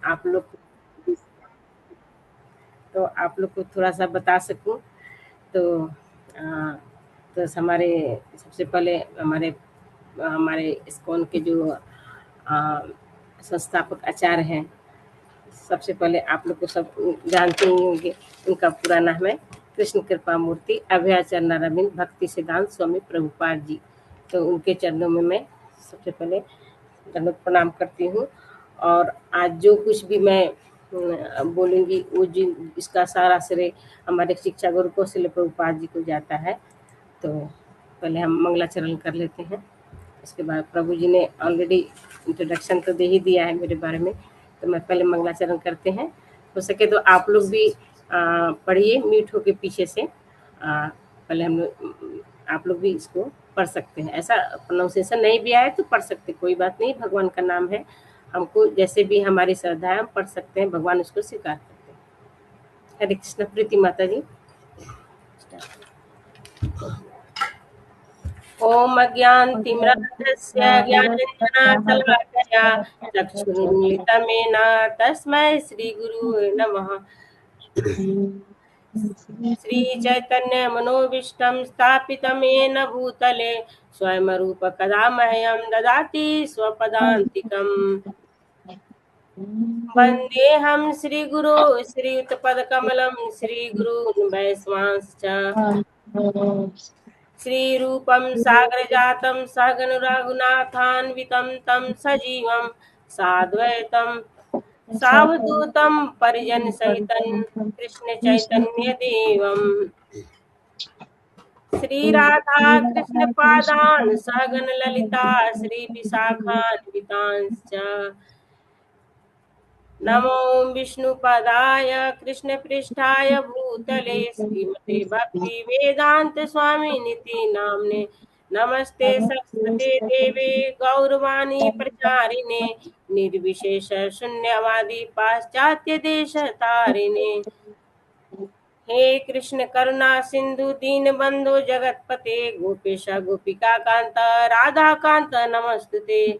आप लोग को थोड़ा सा बता सकूं तो अ, तो हमारे सबसे पहले हमारे हमारे इस्कॉन के जो संस्थापक आचार्य हैं, सबसे पहले आप लोग को सब जानते ही होंगे। उनका पूरा नाम है कृष्ण कृपा मूर्ति अभयाचरणारविंद भक्ति सिद्धांत स्वामी प्रभुपाद जी। तो उनके चरणों में मैं सबसे पहले दंडवत प्रणाम करती हूँ। और आज जो कुछ भी मैं बोलूँगी वो जिन इसका सारा श्रेय हमारे शिक्षा गुरु कौशल प्रभुपाद जी को जाता है। तो पहले हम मंगलाचरण कर लेते हैं। उसके बाद प्रभु जी ने ऑलरेडी इंट्रोडक्शन तो दे ही दिया है मेरे बारे में, तो मैं पहले मंगलाचरण करते हैं। हो सके तो आप लोग भी पढ़िए म्यूट होके पीछे से। पहले हम लोग आप लोग भी इसको पढ़ सकते हैं। ऐसा प्रोनाउंसिएशन नहीं भी आए तो पढ़ सकते, कोई बात नहीं, भगवान का नाम है। हमको जैसे भी हमारी श्रद्धा है हम पढ़ सकते हैं, भगवान उसको स्वीकार करते हैं। हरे कृष्ण। प्रीति माता जी। ओम अज्ञानतिमिरान्धस्य ज्ञानाञ्जनशलाकया चक्षुरुन्मिलितमेन तस्मै श्रीगुरुवे नमः। श्रीचैतन्य मनोभीष्टं स्थापितं येन भूतले स्वयं रूप कदा मह्यं ददाति स्वपदान्तिकम्। वन्देऽहं श्रीगुरो श्रीयुतपदकमलं श्रीगुरून् वैष्णवांश्च श्रीरूपं सागरजातं सहगनुरघुनाथान्वितं तं सजीवं साद्वैतं सावधूतं परिजनसहितं कृष्णचैतन्यदेवं श्रीराधा कृष्णपादान् सहगणललिता श्रीविशाखान्वितांश्च नमो विष्णुपदाय कृष्णपृष्ठाय भूतले श्रीमते भक्तिवेदांत स्वामिनिति नाम्ने नमस्ते सरस्वते देवे गौरवाणी प्रचारिणे निर्विशेष शून्यवादी पाश्चात्य देश तारिणे। हे कृष्ण करुणा सिंधु दीन बंधु जगतपते गोपेश गोपिका कांत राधा कांत नमस्तुते।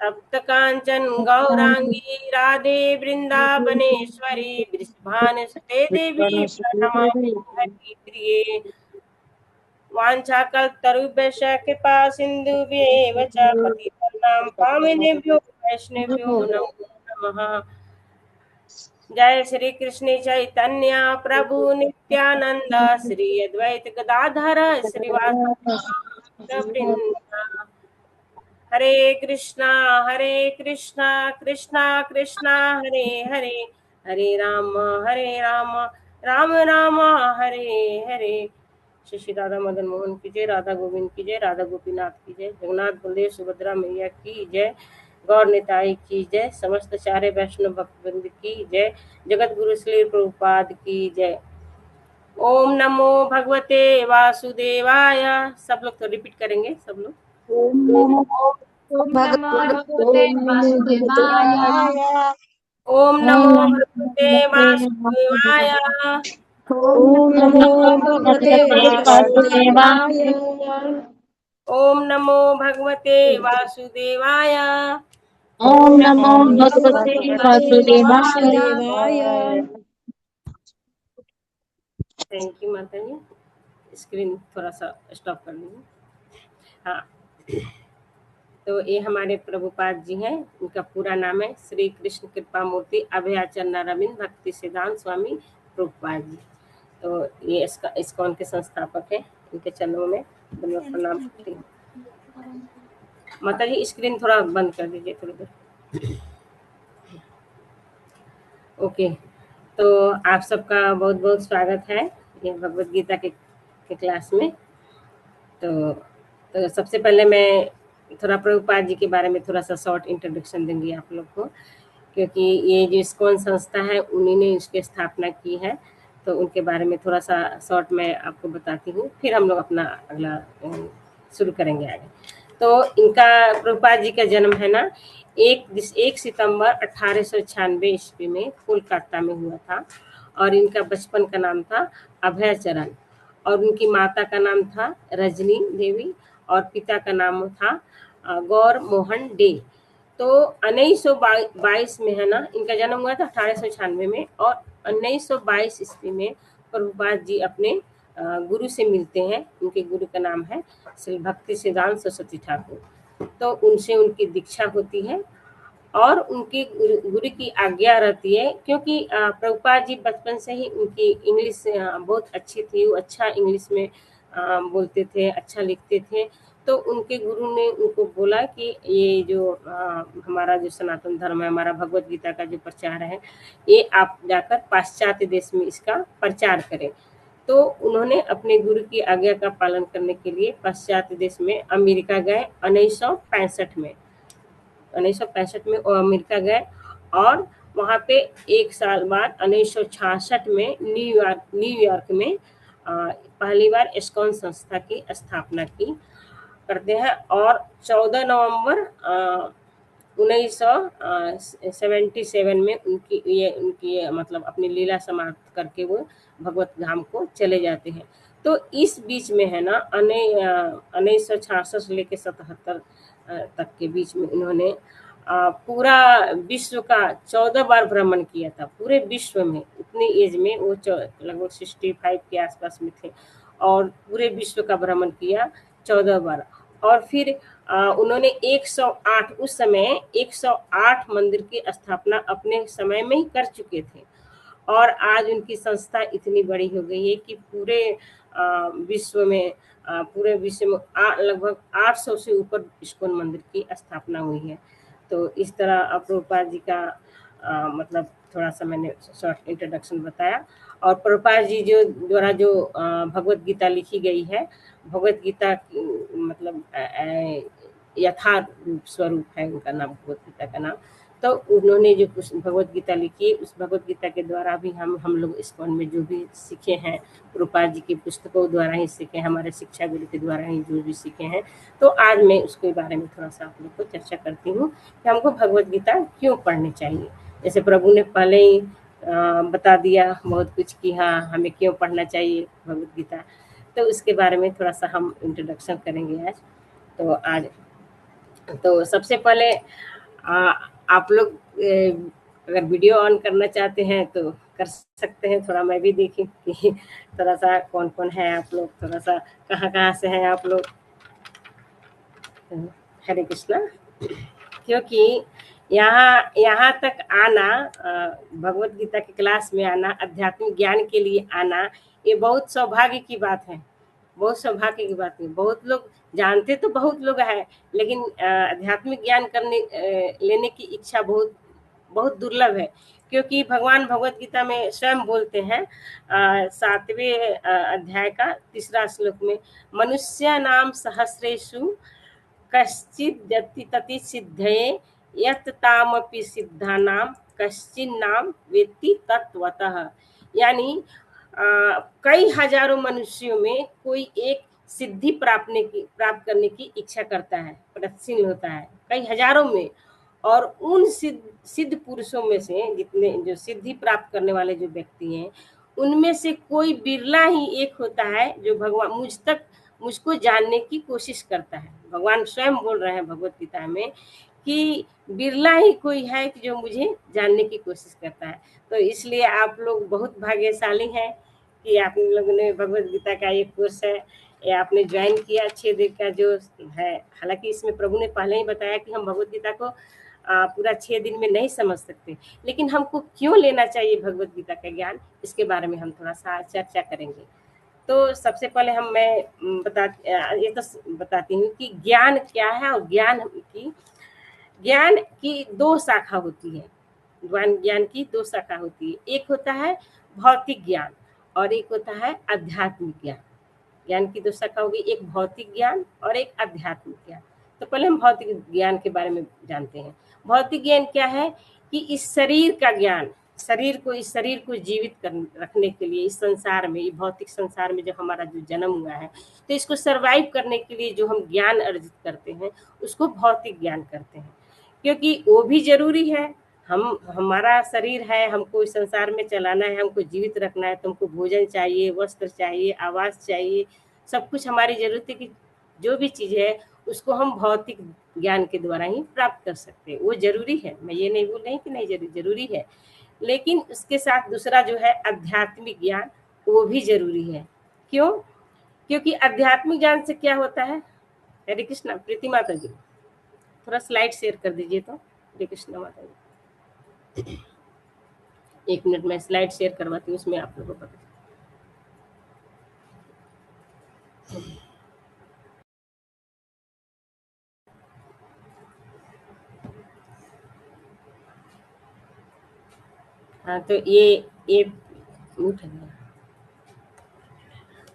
तप्त कांचन गौरांगी राधे वृंदावनेश्वरी वृषभानुसुते देवी प्रणमामि हरिप्रिये। वाञ्छाकल्पतरुभ्यश्च कृपा सिन्धुभ्येव च पतितानां पावनेभ्यो वैष्णवेभ्यो नमो नमः। जय श्री कृष्ण चैतन्य प्रभु नित्यानंद श्री अद्वैत गदाधर श्रीवासदि वृंद। हरे कृष्णा कृष्णा कृष्णा हरे हरे, हरे राम राम राम हरे हरे। श्री राधा मदन मोहन की जय, राधा गोविंद की जय, राधा गोपीनाथ की जय, जगन्नाथ बलदेव सुभद्रा मैया की जय, गौर निताई की जय, समस्त चारे वैष्णव भक्तवृंद की जय, जगत गुरु श्री प्रभुपाद की जय। ओम नमो भगवते वासुदेवाय। सब लोग तो रिपीट करेंगे सब लोग। ओम नमो भगवते वासुदेवाय। ओम नमो भगवते वासुदेवाय। ओम नमो भगवते वासुदेवाय। ओम नमो भगवते वासुदेवाय। ओम नमो भगवते वासुदेवाय। थैंक यू माता जी। स्क्रीन थोड़ा सा स्टॉप कर लीजिए। हाँ, तो ये हमारे प्रभुपाद जी हैं। उनका पूरा नाम है श्री कृष्ण कृपा मूर्ति अभयाचरणारविंद भक्ति सिद्धांत स्वामी प्रभुपाद जी। तो ये इस्कॉन के संस्थापक हैं। इनके चरणों में प्रणाम करती हूँ। माता जी स्क्रीन थोड़ा बंद कर दीजिए थोड़ी देर। ओके, तो आप सबका बहुत बहुत स्वागत है ये भगवद गीता के क्लास में। तो सबसे पहले मैं थोड़ा प्रभुपाद जी के बारे में थोड़ा सा शॉर्ट इंट्रोडक्शन दूंगी आप लोग को, क्योंकि ये जो इस्कॉन संस्था है उन्हीं ने इसकी स्थापना की है। तो उनके बारे में थोड़ा सा शॉर्ट में आपको बताती हूँ, फिर हम लोग अपना अगला शुरू करेंगे आगे। तो इनका प्रभुपाद जी का जन्म है ना 1 सितंबर 1896 ईस्वी में कोलकाता में हुआ था। और इनका बचपन का नाम था अभयचरण, और उनकी माता का नाम था रजनी देवी, और पिता का नाम था गौर मोहन डे। तो 1922 में है ना, इनका जन्म हुआ था 1896 में, और 1922 ईस्वी में प्रभुपाद जी अपने गुरु से मिलते हैं। उनके गुरु का नाम है श्री भक्ति सिद्धांत सरस्वती ठाकुर। तो उनसे उनकी दीक्षा होती है और उनके गुरु की आज्ञा रहती है, क्योंकि प्रभुपाद जी बचपन से ही उनकी इंग्लिश बहुत अच्छी थी। वो अच्छा इंग्लिश में बोलते थे, अच्छा लिखते थे। तो उनके गुरु ने उनको बोला कि ये जो हमारा जो सनातन धर्म है, हमारा भगवत गीता का जो प्रचार है, ये आप जाकर पाश्चात्य देश में इसका प्रचार करें। तो उन्होंने अपने गुरु की आज्ञा का पालन करने के लिए पाश्चात्य देश में अमेरिका गए 1965 में। 1965 में वो अमेरिका गए और वहाँ पे एक साल बाद 1966 में न्यूयॉर्क में पहली बार इस्कॉन संस्था की स्थापना की करते हैं। और 14 नवंबर 1977 में उनकी मतलब अपनी लीला समाप्त करके वो भगवत धाम को चले जाते हैं। तो इस बीच में है ना 1966 से लेकर 77 तक के बीच में इन्होंने पूरा विश्व का 14 बार भ्रमण किया था। पूरे विश्व में उतनी एज में वो लगभग 65 के आसपास में थे और पूरे विश्व का भ्रमण किया 14 बार। और फिर उन्होंने 108 उस समय 108 मंदिर की स्थापना अपने समय में ही कर चुके थे। और आज उनकी संस्था इतनी बड़ी हो गई है कि पूरे विश्व में लगभग 800 से ऊपर इस्कॉन मंदिर की स्थापना हुई है। तो इस तरह प्रभुपाद जी का मतलब थोड़ा सा मैंने शॉर्ट इंट्रोडक्शन बताया। और प्रभुपाद जी जो द्वारा जो भगवत गीता लिखी गई है, भगवत गीता मतलब यथार्थ स्वरूप है उनका नाम, भगवत गीता का नाम। तो उन्होंने जो भगवत गीता लिखी, उस भगवत गीता के द्वारा भी हम लोग इस्कॉन में जो भी सीखे हैं, प्रभुपाद जी की पुस्तकों द्वारा ही सीखे, हमारे शिक्षा गुरु के द्वारा ही जो भी सीखे हैं। तो आज मैं उसके बारे में थोड़ा सा आप लोग को चर्चा करती हूँ कि हमको भगवत गीता क्यों पढ़नी चाहिए। जैसे प्रभु ने पहले ही बता दिया बहुत कुछ कि हाँ हमें क्यों पढ़ना चाहिए भगवत गीता, तो उसके बारे में थोड़ा सा हम इंट्रोडक्शन करेंगे आज। तो सबसे पहले आप लोग अगर वीडियो ऑन करना चाहते हैं तो कर सकते हैं, थोड़ा मैं भी देखी कि थोड़ा सा कौन कौन है आप लोग, थोड़ा सा कहाँ से हैं आप लोग। हरे कृष्णा। क्योंकि यहाँ तक आना, भगवत गीता की क्लास में आना, आध्यात्मिक ज्ञान के लिए आना, ये बहुत सौभाग्य की बात है, बहुत सौभाग्य की बात है। बहुत लोग जानते तो बहुत लोग हैं, लेकिन आध्यात्मिक ज्ञान लेने की इच्छा बहुत बहुत दुर्लभ है। क्योंकि भगवान भगवत गीता में स्वयं बोलते हैं 7वें अध्याय का 3रा श्लोक में, मनुष्य नाम सहस्रेषु कश्चित् तति सिद्धये यत् तामपि सिद्धानां कश्चिन्नाम वेत्ति तत्वतः। यानी कई हजारों मनुष्यों में कोई एक सिद्धि प्राप्त करने की इच्छा करता है, प्रयत्नशील होता है कई हजारों में। और उन सिद्ध पुरुषों में से जितने जो सिद्धि प्राप्त करने वाले जो व्यक्ति हैं, उनमें से कोई बिरला ही एक होता है जो भगवान मुझको जानने की कोशिश करता है। भगवान स्वयं बोल रहे हैं भगवत गीता में कि बिरला ही कोई है कि जो मुझे जानने की कोशिश करता है। तो इसलिए आप लोग बहुत भाग्यशाली हैं कि आप लोगों ने भगवत गीता का ये कोर्स है, ये आपने ज्वाइन किया 6 दिन का जो है। हालांकि इसमें प्रभु ने पहले ही बताया कि हम भगवत गीता को पूरा 6 दिन में नहीं समझ सकते, लेकिन हमको क्यों लेना चाहिए भगवत गीता का ज्ञान, इसके बारे में हम थोड़ा सा चर्चा करेंगे। तो सबसे पहले मैं बताती हूँ कि ज्ञान क्या है। और ज्ञान की 2 शाखा होती है। ज्ञान की 2 शाखा होती है, एक होता है भौतिक ज्ञान और एक होता है आध्यात्मिक ज्ञान। ज्ञान की 2 शाखा होगी, एक भौतिक ज्ञान और एक आध्यात्मिक ज्ञान। तो पहले हम भौतिक ज्ञान के बारे में जानते हैं। भौतिक ज्ञान क्या है कि इस शरीर का ज्ञान, इस शरीर को जीवित रखने के लिए इस संसार में, इस भौतिक संसार में जो हमारा जो जन्म हुआ है, तो इसको सरवाइव करने के लिए जो हम ज्ञान अर्जित करते हैं उसको भौतिक ज्ञान करते हैं। क्योंकि वो भी जरूरी है। हमारा शरीर है, हमको इस संसार में चलाना है, हमको जीवित रखना है, तो हमको भोजन चाहिए, वस्त्र चाहिए, आवास चाहिए, सब कुछ हमारी जरूरत है कि जो भी चीज़ है उसको हम भौतिक ज्ञान के द्वारा ही प्राप्त कर सकते हैं। वो जरूरी है, मैं ये नहीं बोल रही कि नहीं जरूरी है, लेकिन उसके साथ दूसरा जो है आध्यात्मिक ज्ञान, वो भी जरूरी है। क्यों? क्योंकि आध्यात्मिक ज्ञान से क्या होता है। हरे कृष्णा। प्रीति माता जी थोड़ा स्लाइड शेयर कर दीजिए तो। हरे कृष्णा माता जी, 1 मिनट में स्लाइड शेयर करवाती हूँ, उसमें आप लोगों को पता। हाँ तो ये उठ गया।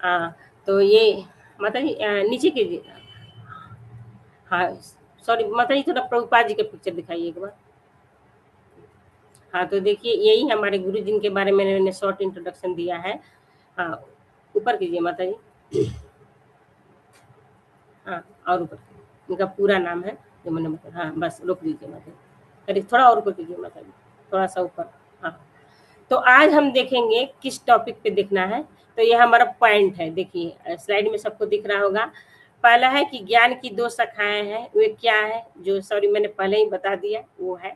हाँ तो ये माता जी नीचे कीजिए। हाँ सॉरी माता जी, थोड़ा प्रभुपाद जी का पिक्चर दिखाइए एक बार। हाँ तो देखिए, यही हमारे गुरु जी के बारे में मैंने शॉर्ट इंट्रोडक्शन दिया है। हाँ ऊपर कीजिए माता जी। हाँ और ऊपर इनका पूरा नाम है जो मैंने बताया। हाँ बस रोक दीजिए माता जी। अरे थोड़ा और ऊपर कीजिए माता जी, थोड़ा सा ऊपर। हाँ तो आज हम देखेंगे किस टॉपिक पे देखना है। तो ये हमारा पॉइंट है, देखिए स्लाइड में सबको दिख रहा होगा। पहला है कि ज्ञान की 2 शाखाएं हैं, वे क्या है, जो सॉरी मैंने पहले ही बता दिया वो है।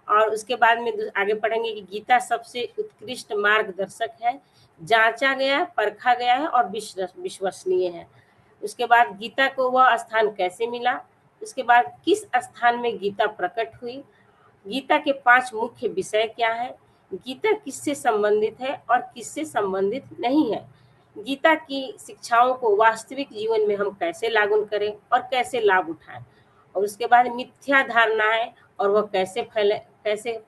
और उसके बाद में आगे पढ़ेंगे कि गीता सबसे उत्कृष्ट मार्गदर्शक है, जांचा गया है, परखा गया है और विश्वसनीय है। उसके बाद गीता को वह स्थान कैसे मिला, उसके बाद किस स्थान में गीता प्रकट हुई, गीता के 5 मुख्य विषय क्या है, गीता किससे संबंधित है और किससे संबंधित नहीं है, गीता की शिक्षाओं को वास्तविक जीवन में हम कैसे लागू करें और कैसे लाभ उठाएं, और उसके बाद मिथ्या धारणाएं और वह कैसे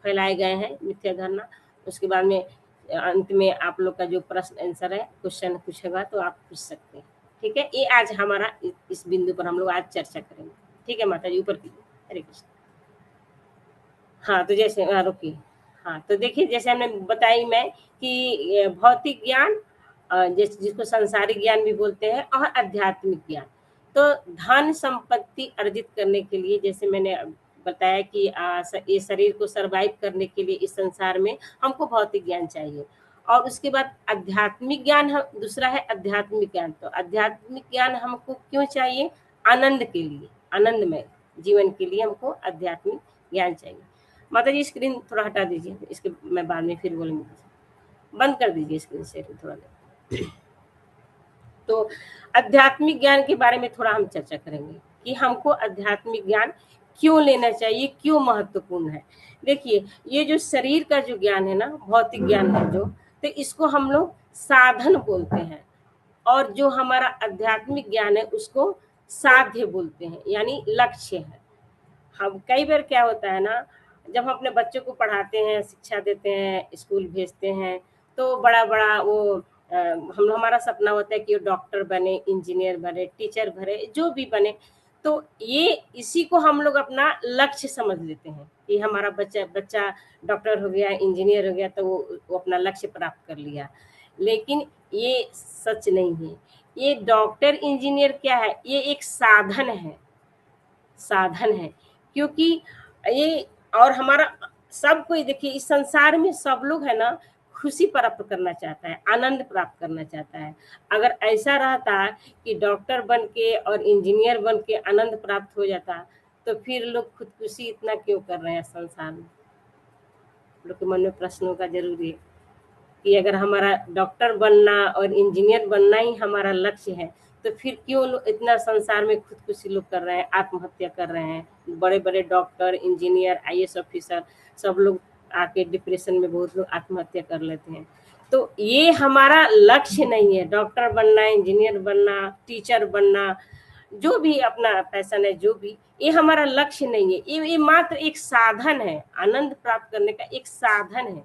फैलाए गए हैं मिथ्या धारणा। उसके बाद में अंत में आप लोग का जो प्रश्न आंसर है, क्वेश्चन पूछेगा तो आप पूछ सकते हैं। ठीक है, ये आज हमारा इस बिंदु पर हम लोग आज चर्चा करेंगे। ठीक है माता जी, ऊपर कीजिए। हरे कृष्ण। हाँ तो जैसे रुकिए। हाँ तो देखिए, जैसे हमने बताई मैं कि भौतिक ज्ञान जिसको संसारिक ज्ञान भी बोलते हैं, और आध्यात्मिक ज्ञान। तो धन संपत्ति अर्जित करने के लिए, जैसे मैंने बताया कि ये शरीर को सरवाइव करने के लिए इस संसार में हमको भौतिक ज्ञान चाहिए। और उसके बाद आध्यात्मिक ज्ञान दूसरा है आध्यात्मिक ज्ञान। तो आध्यात्मिक ज्ञान हमको क्यों चाहिए? आनंद के लिए, आनंदमय जीवन के लिए हमको आध्यात्मिक ज्ञान चाहिए। माता जी स्क्रीन थोड़ा हटा दीजिए, इसके मैं बाद में फिर बोलूंगी। बंद कर दीजिए स्क्रीन शेयर थोड़ा देर। तो आध्यात्मिक ज्ञान के बारे में थोड़ा हम चर्चा करेंगे कि हमको आध्यात्मिक ज्ञान क्यों लेना चाहिए, क्यों महत्वपूर्ण है। देखिए, ये जो शरीर का जो ज्ञान है ना, भौतिक ज्ञान है जो, तो इसको हम लोग साधन बोलते हैं, और जो हमारा आध्यात्मिक ज्ञान है उसको साध्य बोलते हैं, यानी लक्ष्य है। हम कई बार क्या होता है ना, जब हम अपने बच्चों को पढ़ाते हैं, शिक्षा देते हैं, स्कूल भेजते हैं, तो बड़ा बड़ा वो हम हमारा सपना होता है कि वो डॉक्टर बने, इंजीनियर बने, टीचर बने, जो भी बने। तो ये इसी को हम लोग अपना लक्ष्य समझ लेते हैं कि हमारा बच्चा डॉक्टर हो गया, इंजीनियर हो गया, तो वो अपना लक्ष्य प्राप्त कर लिया। लेकिन ये सच नहीं है। ये डॉक्टर इंजीनियर क्या है, ये एक साधन है, साधन है। क्योंकि ये, और हमारा सब कोई, देखिए इस संसार में सब लोग है ना, खुशी प्राप्त करना चाहता है, आनंद प्राप्त करना चाहता है। अगर ऐसा रहता कि डॉक्टर बन के और इंजीनियर बन के आनंद प्राप्त हो जाता, तो फिर लोग खुदकुशी इतना क्यों कर रहे हैं संसार में। लोग के मन में प्रश्नों का जरूरी है कि अगर हमारा डॉक्टर बनना और इंजीनियर बनना ही हमारा लक्ष्य है, तो फिर क्यों इतना संसार में खुदकुशी लोग कर रहे हैं, आत्महत्या कर रहे हैं। बड़े बड़े डॉक्टर, इंजीनियर, आईएएस ऑफिसर सब लोग आके डिप्रेशन में बहुत लोग आत्महत्या कर लेते हैं। तो ये हमारा लक्ष्य नहीं है, डॉक्टर बनना, इंजीनियर बनना, टीचर बनना, जो भी अपना पैशन है, जो भी, ये हमारा लक्ष्य नहीं है। ये मात्र एक साधन है, आनंद प्राप्त करने का एक साधन है।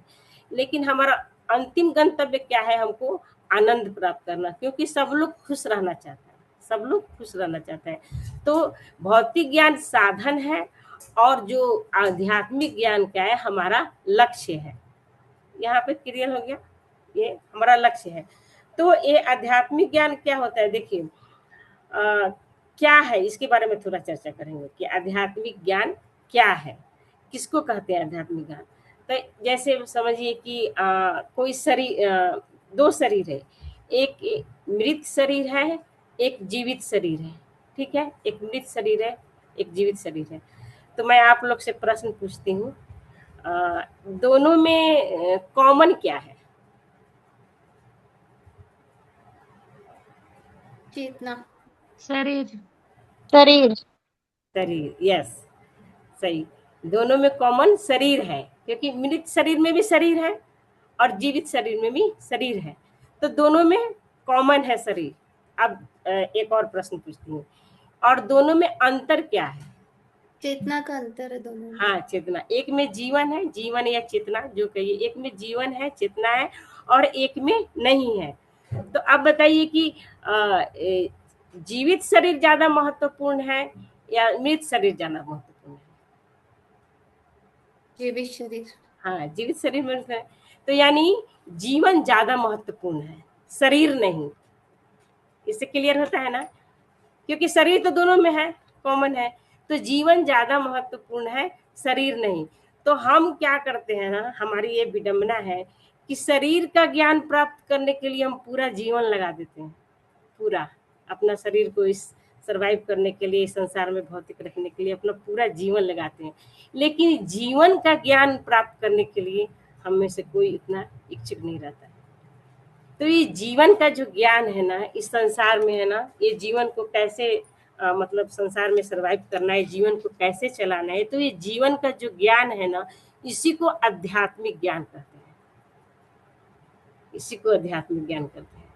लेकिन हमारा अंतिम गंतव्य क्या है? हमको आनंद प्राप्त करना, क्योंकि सब लोग खुश रहना चाहता है, सब लोग खुश रहना चाहते हैं। तो भौतिक ज्ञान साधन है, और जो आध्यात्मिक ज्ञान क्या है, हमारा लक्ष्य है। यहाँ पे क्लियर हो गया, ये हमारा लक्ष्य है। तो ये आध्यात्मिक ज्ञान क्या होता है, देखिए क्या है, इसके बारे में थोड़ा चर्चा करेंगे कि आध्यात्मिक ज्ञान क्या है, किसको कहते हैं आध्यात्मिक ज्ञान। तो जैसे समझिए कि कोई शरीर, 2 शरीर है, एक मृत शरीर है, एक जीवित शरीर है। ठीक है, एक मृत शरीर है, एक जीवित शरीर है। तो मैं आप लोग से प्रश्न पूछती हूँ, दोनों में कॉमन क्या है? चेतना। शरीर। शरीर। शरीर, यस, सही। दोनों में कॉमन शरीर है, क्योंकि मृत शरीर में भी शरीर है और जीवित शरीर में भी शरीर है, तो दोनों में कॉमन है शरीर। अब एक और प्रश्न पूछती हूँ, और दोनों में अंतर क्या है? चेतना का अंतर है दोनों में। हाँ, चेतना। एक में जीवन है, जीवन या चेतना जो कहिए, एक में जीवन है, चेतना है, और एक में नहीं है। तो अब बताइए कि जीवित शरीर ज्यादा महत्वपूर्ण है या मृत शरीर ज्यादा महत्वपूर्ण है? जीवित शरीर। हाँ, जीवित शरीर में है। तो यानी जीवन ज्यादा महत्वपूर्ण है, शरीर नहीं। इससे क्लियर होता है ना, क्योंकि शरीर तो दोनों में है, कॉमन है, तो जीवन ज्यादा महत्वपूर्ण है, शरीर नहीं। तो हम क्या करते हैं ना, हमारी ये विडंबना है कि शरीर का ज्ञान प्राप्त करने के लिए हम पूरा जीवन लगा देते हैं, पूरा अपना शरीर को इस सरवाइव करने के लिए, इस संसार में भौतिक रखने के लिए अपना पूरा जीवन लगाते हैं, लेकिन जीवन का ज्ञान प्राप्त करने के लिए हम में से कोई इतना इच्छुक नहीं रहता है। तो ये जीवन का जो ज्ञान है ना, इस संसार में है ना, ये जीवन को कैसे मतलब संसार में सरवाइव करना है, जीवन को कैसे चलाना है, तो ये जीवन का जो ज्ञान है ना, इसी को आध्यात्मिक ज्ञान कहते हैं, इसी को आध्यात्मिक ज्ञान कहते हैं।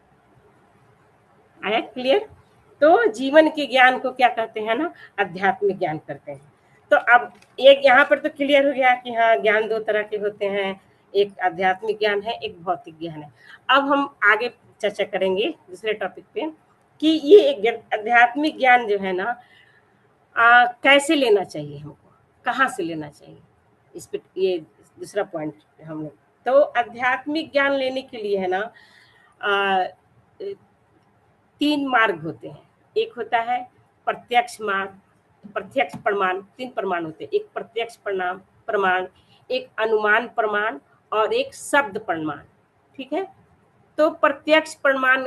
आया क्लियर? तो जीवन के ज्ञान को क्या कहते हैं ना, आध्यात्मिक ज्ञान करते हैं। तो अब एक यहाँ पर तो क्लियर हो गया कि हाँ, ज्ञान दो तरह के होते हैं, एक आध्यात्मिक ज्ञान है, एक भौतिक ज्ञान है। अब हम आगे चर्चा करेंगे दूसरे टॉपिक पे कि ये एक आध्यात्मिक ज्ञान जो है ना, कैसे लेना चाहिए हमको, कहाँ से लेना चाहिए, इस पे ये दूसरा पॉइंट हम लोग। तो आध्यात्मिक ज्ञान लेने के लिए है ना, तीन मार्ग होते हैं। एक होता है प्रत्यक्ष मार्ग, प्रत्यक्ष प्रमाण, तीन प्रमाण होते हैं, एक प्रत्यक्ष प्रमाण, एक अनुमान प्रमाण और एक शब्द प्रमाण। ठीक है, तो प्रत्यक्ष प्रमाण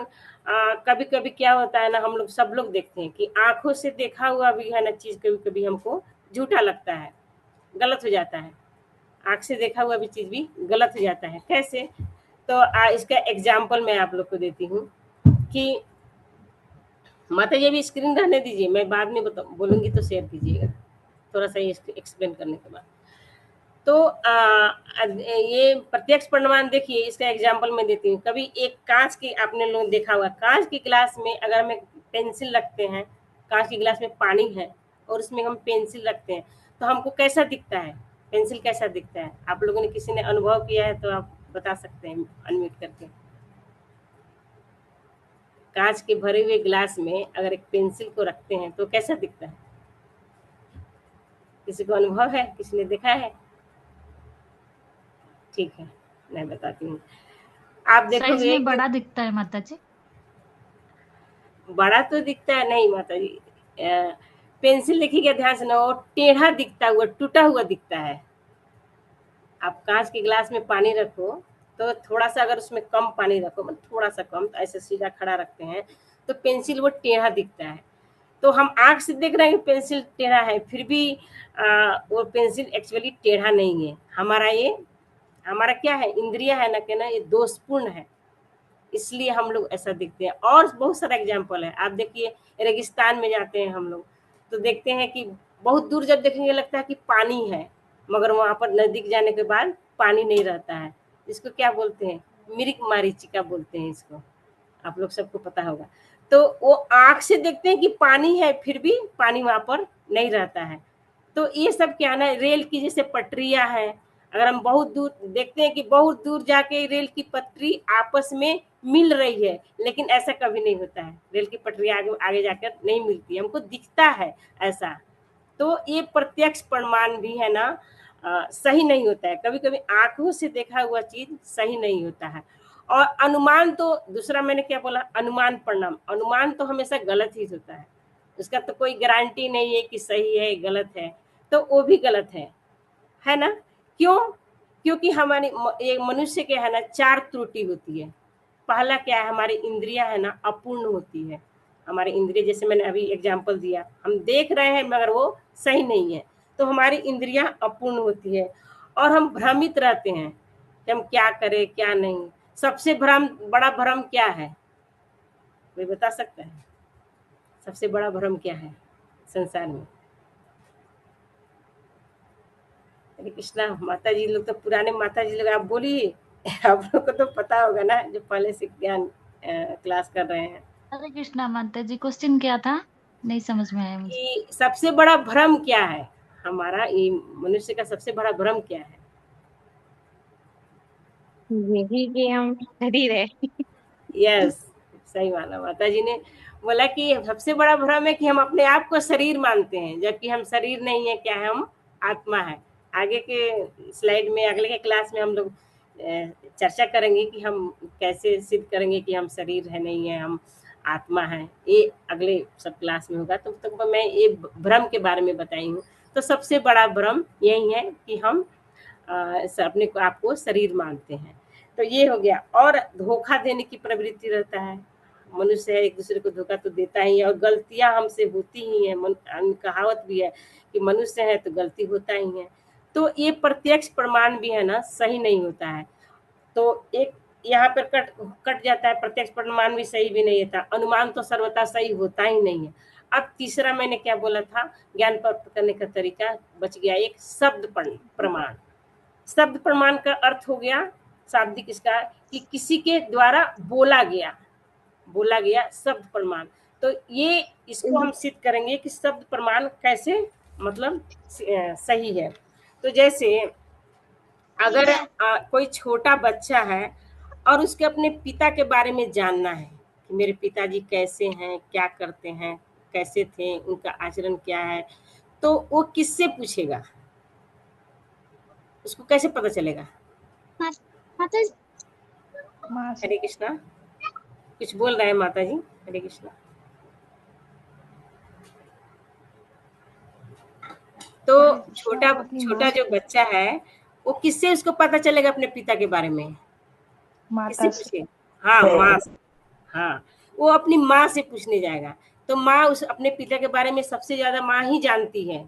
कभी कभी क्या होता है ना, हम लोग सब लोग देखते हैं कि आंखों से देखा हुआ भी है ना चीज कभी कभी हमको झूठा लगता है, गलत हो जाता है। आंख से देखा हुआ भी चीज भी गलत हो जाता है। कैसे? तो इसका एग्जाम्पल मैं आप लोग को देती हूँ कि माता जी अभी स्क्रीन रहने दीजिए, मैं बाद में बोलूंगी तो शेयर कीजिएगा थोड़ा सा एक्सप्लेन करने के बाद। तो ये प्रत्यक्ष प्रमाण देखिए, इसका एग्जांपल मैं देती हूँ। कभी एक कांच की, आपने लोग देखा हुआ, कांच की गिलास में अगर हम पेंसिल रखते हैं, कांच की गिलास में पानी है और उसमें हम पेंसिल रखते हैं, तो हमको कैसा दिखता है, पेंसिल कैसा दिखता है? आप लोगों ने किसी ने अनुभव किया है तो आप बता सकते हैं अनम्यूट करके। कांच के भरे हुए गिलास में अगर एक पेंसिल को रखते हैं तो कैसा दिखता है? किसी को अनुभव है, किसी ने देखा है? ठीक है, मैं बताती हूँ। आप साइज देखोगे में बड़ा दिखता है माता जी। बड़ा तो दिखता है नहीं माता जी, पेंसिल देखिएगा ध्यान से ना, वो टेढ़ा दिखता हुआ, टूटा हुआ दिखता है। आप कांच के गिलास में पानी रखो तो थोड़ा सा अगर उसमें कम पानी रखो, मतलब थोड़ा सा कम, तो ऐसे सीधा खड़ा रखते हैं तो पेंसिल वो टेढ़ा दिखता है। तो हम आंख से देख रहे हैं कि पेंसिल टेढ़ा है, फिर भी वो पेंसिल एक्चुअली टेढ़ा नहीं है। हमारा क्या है, इंद्रिया है ना, कहना ये दोषपूर्ण है, इसलिए हम लोग ऐसा दिखते हैं। और बहुत सारा एग्जाम्पल है, आप देखिए रेगिस्तान में जाते हैं हम लोग तो देखते हैं कि बहुत दूर जब देखेंगे लगता है कि पानी है, मगर वहां पर नजदीक जाने के बाद पानी नहीं रहता है। इसको क्या बोलते हैं? मिरिक मारीचिका बोलते हैं इसको, आप लोग सबको पता होगा। तो वो आंख से देखते हैं कि पानी है, फिर भी पानी वहां पर नहीं रहता है। तो ये सब क्या ना, रेल की जैसे पटरियां है, अगर हम बहुत दूर देखते हैं कि बहुत दूर जाके रेल की पटरी आपस में मिल रही है, लेकिन ऐसा कभी नहीं होता है, रेल की पटरी आगे आगे जाकर नहीं मिलती, हमको दिखता है ऐसा। तो ये प्रत्यक्ष प्रमाण भी है ना, सही नहीं होता है, कभी कभी आंखों से देखा हुआ चीज सही नहीं होता है। और अनुमान तो दूसरा मैंने क्या बोला, अनुमान प्रमाण, अनुमान तो हमेशा गलत ही होता है, उसका तो कोई गारंटी नहीं है कि सही है गलत है, तो वो भी गलत है ना। क्यों? क्योंकि हमारी एक मनुष्य के है ना चार त्रुटि होती है। पहला क्या है, हमारी इंद्रियां है ना अपूर्ण होती है, हमारे इंद्रिय, जैसे मैंने अभी एग्जाम्पल दिया, हम देख रहे हैं मगर वो सही नहीं है, तो हमारी इंद्रियां अपूर्ण होती है और हम भ्रमित रहते हैं कि हम क्या करें क्या नहीं। सबसे बड़ा भ्रम क्या है, कोई बता सकता है? सबसे बड़ा भ्रम क्या है संसार में? हरे कृष्णा। माता जी लोग तो पुराने माता जी लोग, आप बोलिए आप लोग को तो पता होगा ना, जो पहले से ज्ञान क्लास कर रहे हैं, हरे कृष्णा माता जी, क्वेश्चन क्या था? नहीं समझ में आया मुझे। कि सबसे बड़ा भ्रम क्या है हमारा, ये मनुष्य का सबसे बड़ा भ्रम क्या है? यही कि हम शरीर है। यस, सही माना। माता जी ने बोला कि सबसे बड़ा भ्रम है कि हम अपने आप को शरीर मानते हैं, जबकि हम शरीर नहीं है। क्या है? हम आत्मा है। आगे के स्लाइड में, अगले के क्लास में हम लोग चर्चा करेंगे कि हम कैसे सिद्ध करेंगे कि हम शरीर है नहीं है, हम आत्मा है। ये अगले सब क्लास में होगा। तो मैं ये भ्रम के बारे में बताई हूँ। तो सबसे बड़ा भ्रम यही है कि हम अपने को आपको शरीर मानते हैं। तो ये हो गया। और धोखा देने की प्रवृत्ति रहता है। मनुष्य है, एक दूसरे को धोखा तो देता ही है, और गलतियां हमसे होती ही हैं। कहावत भी है कि मनुष्य है तो गलती होता ही है। तो ये प्रत्यक्ष प्रमाण भी है ना, सही नहीं होता है। तो एक यहाँ पर कट जाता है, प्रत्यक्ष प्रमाण भी सही भी नहीं होता, अनुमान तो सर्वथा सही होता ही नहीं है। अब तीसरा मैंने क्या बोला था, ज्ञान प्राप्त करने का तरीका बच गया, एक शब्द प्रमाण। शब्द प्रमाण का अर्थ हो गया शाब्दिक इसका, कि किसी के द्वारा बोला गया शब्द प्रमाण। तो ये इसको हम सिद्ध करेंगे कि शब्द प्रमाण कैसे, मतलब सही है। तो जैसे अगर कोई छोटा बच्चा है और उसके अपने पिता के बारे में जानना है कि मेरे पिताजी कैसे हैं, क्या करते हैं, कैसे थे, उनका आचरण क्या है, तो वो किससे पूछेगा? उसको कैसे पता चलेगा? माता जी, हरे कृष्णा। कुछ बोल रहे हैं माता जी? हरे कृष्णा। तो छोटा छोटा जो बच्चा है, वो किससे उसको पता चलेगा अपने पिता के बारे में? किससे पूछे? हाँ, माँ से। हाँ, वो अपनी माँ से पूछने जाएगा। तो माँ उस अपने पिता के बारे में सबसे ज्यादा माँ ही जानती है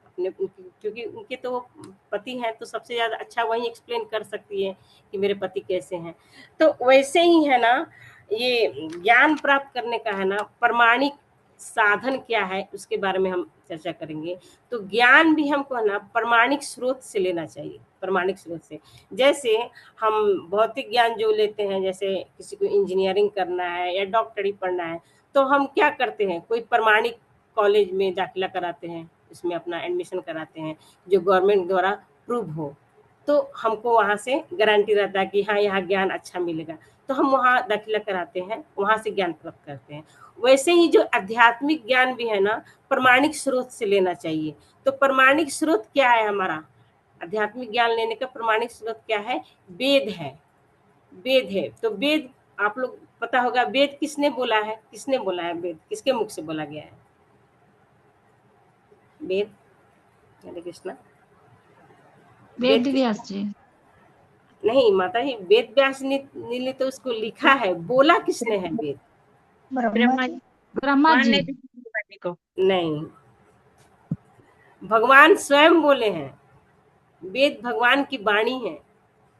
अपने, क्योंकि उनके तो पति हैं, तो सबसे ज्यादा अच्छा वही एक्सप्लेन कर सकती है कि मेरे पति कैसे हैं। तो वैसे ही है ना, ये ज्ञान प्राप्त करने का है ना प्रमाणिक साधन क्या है, उसके बारे में हम चर्चा करेंगे। तो ज्ञान भी हमको है ना प्रमाणिक स्रोत से लेना चाहिए, प्रमाणिक स्रोत से। जैसे हम भौतिक ज्ञान जो लेते हैं, जैसे किसी को इंजीनियरिंग करना है या डॉक्टरी पढ़ना है, तो हम क्या करते हैं, कोई प्रमाणिक कॉलेज में दाखिला कराते हैं, इसमें अपना एडमिशन कराते हैं जो गवर्नमेंट द्वारा प्रूव हो। तो हमको वहाँ से गारंटी रहता है कि हाँ, यहाँ ज्ञान अच्छा मिलेगा, तो हम वहाँ दाखिला कराते हैं, वहाँ से ज्ञान प्राप्त करते हैं। वैसे ही जो आध्यात्मिक ज्ञान भी है ना, प्रमाणिक स्रोत से लेना चाहिए। तो प्रमाणिक स्रोत क्या है हमारा? आध्यात्मिक ज्ञान लेने का प्रमाणिक स्रोत क्या है? वेद है। वेद है। तो वेद, आप लोग पता होगा वेद किसने बोला है? किसने बोला है वेद? किसके मुख से बोला गया है वेद? हरे कृष्णा। वेद व्यास जी। नहीं माता जी, वेद व्यास ने तो उसको लिखा है, बोला किसने है वेद? ब्रह्मा जी। ब्रह्मा भगवान जी। ने भी को नहीं, भगवान स्वयं बोले हैं। वेद भगवान की वाणी है।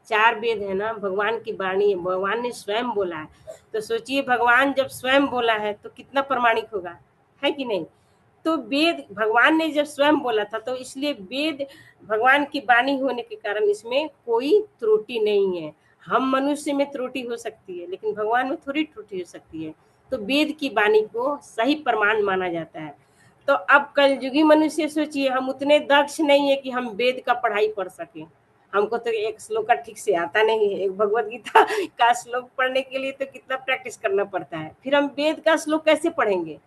4 वेद है ना, भगवान की वाणी है, भगवान ने स्वयं बोला है। तो सोचिए, भगवान जब स्वयं बोला है तो कितना प्रमाणिक होगा, है कि नहीं? तो वेद भगवान ने जब स्वयं बोला था, तो इसलिए वेद भगवान की वाणी होने के कारण इसमें कोई त्रुटि नहीं है। हम मनुष्य में त्रुटि हो सकती है, लेकिन भगवान में थोड़ी त्रुटि हो सकती है। तो वेद की वाणी को सही प्रमाण माना जाता है। तो अब कलयुगी मनुष्य सोचिए, हम उतने दक्ष नहीं है कि हम वेद का पढ़ाई पढ़ सके। हमको तो एक श्लोक का ठीक से आता नहीं है। एक भगवत गीता का श्लोक पढ़ने के लिए तो कितना प्रैक्टिस करना पड़ता है, फिर हम वेद का श्लोक कैसे पढ़ेंगे?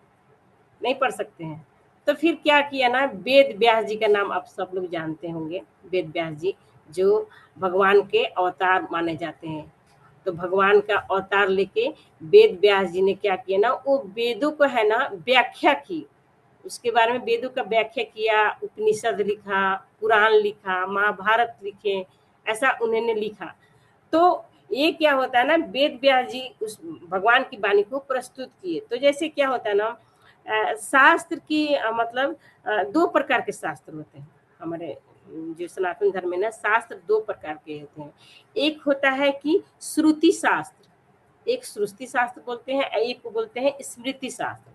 नहीं पढ़ सकते हैं। तो फिर क्या किया ना, वेद व्यास जी का नाम आप सब लोग जानते होंगे। वेद व्यास जी जो भगवान के अवतार माने जाते हैं। तो भगवान का अवतार लेके वेद व्यास जी ने क्या किया ना, वो वेदों को है ना व्याख्या की, उसके बारे में वेदों का व्याख्या किया, उपनिषद लिखा, पुराण लिखा, महाभारत लिखे, ऐसा उन्होंने लिखा। तो ये क्या होता है ना, वेद व्यास जी उस भगवान की वाणी को प्रस्तुत किए। तो जैसे क्या होता है ना, शास्त्र की मतलब दो प्रकार के शास्त्र होते हैं हमारे जो सनातन धर्म में ना, शास्त्र दो प्रकार के होते हैं। एक होता है कि श्रुति शास्त्र, एक श्रुति शास्त्र बोलते हैं, एक को बोलते हैं स्मृति शास्त्र।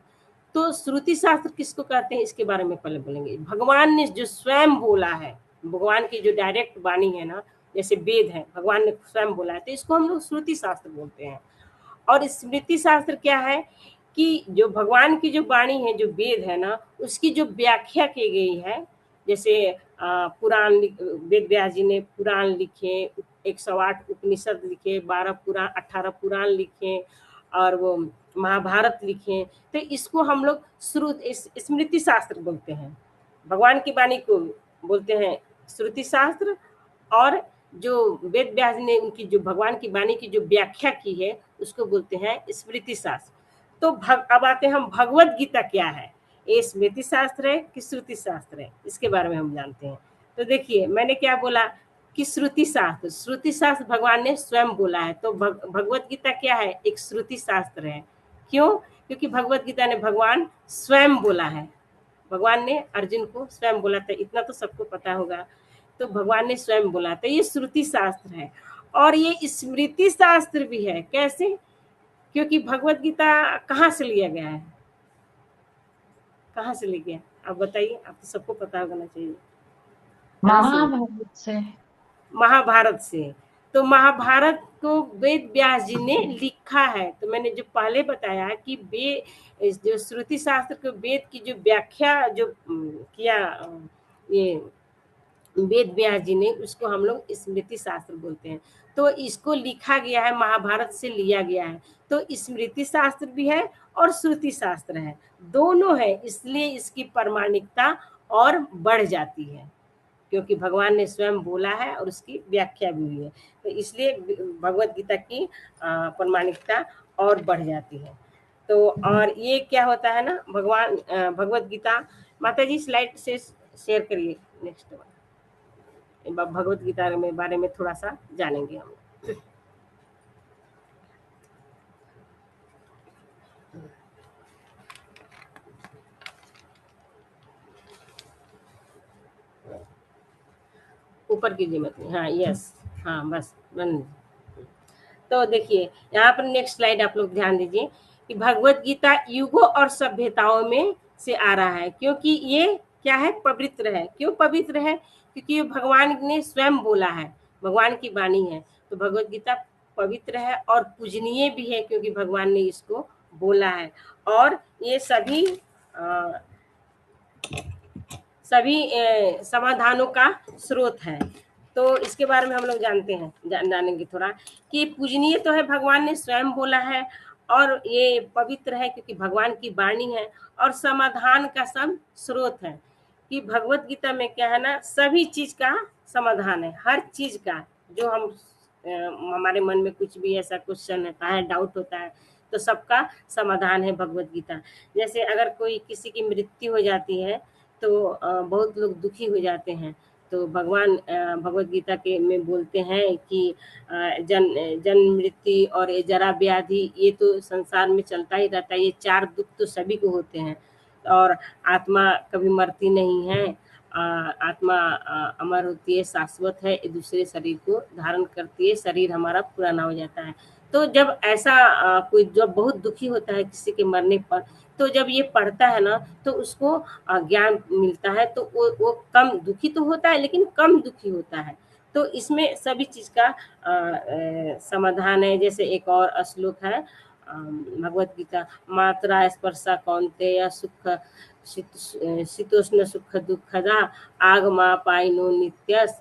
तो श्रुति शास्त्र किसको कहते हैं इसके बारे में पहले बोलेंगे। भगवान ने जो स्वयं बोला है, भगवान की जो डायरेक्ट वाणी है ना, जैसे वेद है, भगवान ने स्वयं बोला है, तो इसको हम लोग श्रुति शास्त्र बोलते हैं। और स्मृति शास्त्र क्या है कि जो भगवान की जो वाणी है, जो वेद है ना, उसकी जो व्याख्या की गई है, जैसे पुराण वेद व्यास जी ने पुराण लिखे, 108 उपनिषद लिखे, 12 पुराण, 18 पुराण लिखे, और वो महाभारत लिखे। तो इसको हम लोग स्मृति शास्त्र बोलते हैं। भगवान की वाणी को बोलते हैं श्रुति शास्त्र, और जो वेद व्यास ने उनकी जो भगवान की वाणी की जो व्याख्या की है उसको बोलते हैं स्मृति शास्त्र। तो अब आते हैं हम भगवत गीता क्या है, ये स्मृति शास्त्र है कि श्रुति शास्त्र है, इसके बारे में हम जानते हैं। तो देखिए मैंने क्या बोला कि श्रुति शास्त्र, श्रुति शास्त्र भगवान ने स्वयं बोला है। तो भगवत गीता क्या है, एक श्रुति शास्त्र है। क्यों? क्योंकि भगवत गीता ने भगवान स्वयं बोला है, भगवान ने अर्जुन को स्वयं बोला था, इतना तो सबको पता होगा। तो भगवान ने स्वयं बोला, तो ये श्रुति शास्त्र है। और ये स्मृति शास्त्र भी है। कैसे? क्योंकि भगवत गीता कहाँ से लिया गया है, कहाँ से लिया गया, आप बताइए, आप तो सबको पता होना चाहिए। महाभारत से। महाभारत से। तो महाभारत को वेद व्यास जी ने लिखा है। तो मैंने जो पहले बताया कि जो श्रुति शास्त्र को वेद की जो व्याख्या जो किया ये वेद व्यास जी ने, उसको हम लोग स्मृति शास्त्र बोलते हैं। तो इसको लिखा गया है, महाभारत से लिया गया है। तो स्मृति शास्त्र भी है और श्रुति शास्त्र है, दोनों है, इसलिए इसकी प्रामाणिकता और बढ़ जाती है, क्योंकि भगवान ने स्वयं बोला है और उसकी व्याख्या भी हुई है। तो इसलिए भगवत गीता की प्रामाणिकता और बढ़ जाती है। तो और ये क्या होता है ना, भगवान भगवत गीता, माता जी स्लाइड से शेयर करिए नेक्स्ट बार। भगवत गीता में बारे में थोड़ा सा जानेंगे हम। ऊपर कीजिए मत, हाँ यस, हाँ बस बन। तो देखिए यहाँ पर नेक्स्ट स्लाइड आप लोग ध्यान दीजिए कि भगवत गीता युगों और सभ्यताओं में से आ रहा है, क्योंकि ये क्या है, पवित्र है। क्यों पवित्र है? क्योंकि ये भगवान ने स्वयं बोला है, भगवान की वाणी है। तो भगवत गीता पवित्र है और पूजनीय भी है, क्योंकि भगवान ने इसको बोला है। और ये सभी समाधानों का स्रोत है। तो इसके बारे में हम लोग जानते हैं, जानेंगे थोड़ा कि पूजनीय तो है, भगवान ने स्वयं बोला है, और ये पवित्र है क्योंकि भगवान की वाणी है, और समाधान का सब स्रोत है। कि भगवत गीता में क्या है ना, सभी चीज का समाधान है, हर चीज का। जो हम हमारे मन में कुछ भी ऐसा क्वेश्चन होता है, डाउट होता है, तो सबका समाधान है भगवत गीता। जैसे अगर कोई किसी की मृत्यु हो जाती है तो बहुत लोग दुखी हो जाते हैं। तो भगवान भगवत गीता के में बोलते हैं कि जन्म मृत्यु और ये जरा व्याधि, ये तो संसार में चलता ही रहता है, ये चार दुख तो सभी को होते हैं। और आत्मा कभी मरती नहीं है, आत्मा अमर होती है, शाश्वत है, ये दूसरे शरीर को धारण करती है, शरीर हमारा पुराना हो जाता है। तो जब ऐसा कोई जब बहुत दुखी होता है किसी के मरने पर, तो जब ये पढ़ता है ना, तो उसको ज्ञान मिलता है। तो वो कम दुखी तो होता है, लेकिन कम दुखी होता है। तो इसमें सभी चीज का समाधान है। जैसे एक और श्लोक है भगवत गीता, मात्रा स्पर्शा कौन्तेय सुख शीतोष्ण सुख दुखदा आगमा पाइनो नित्यस,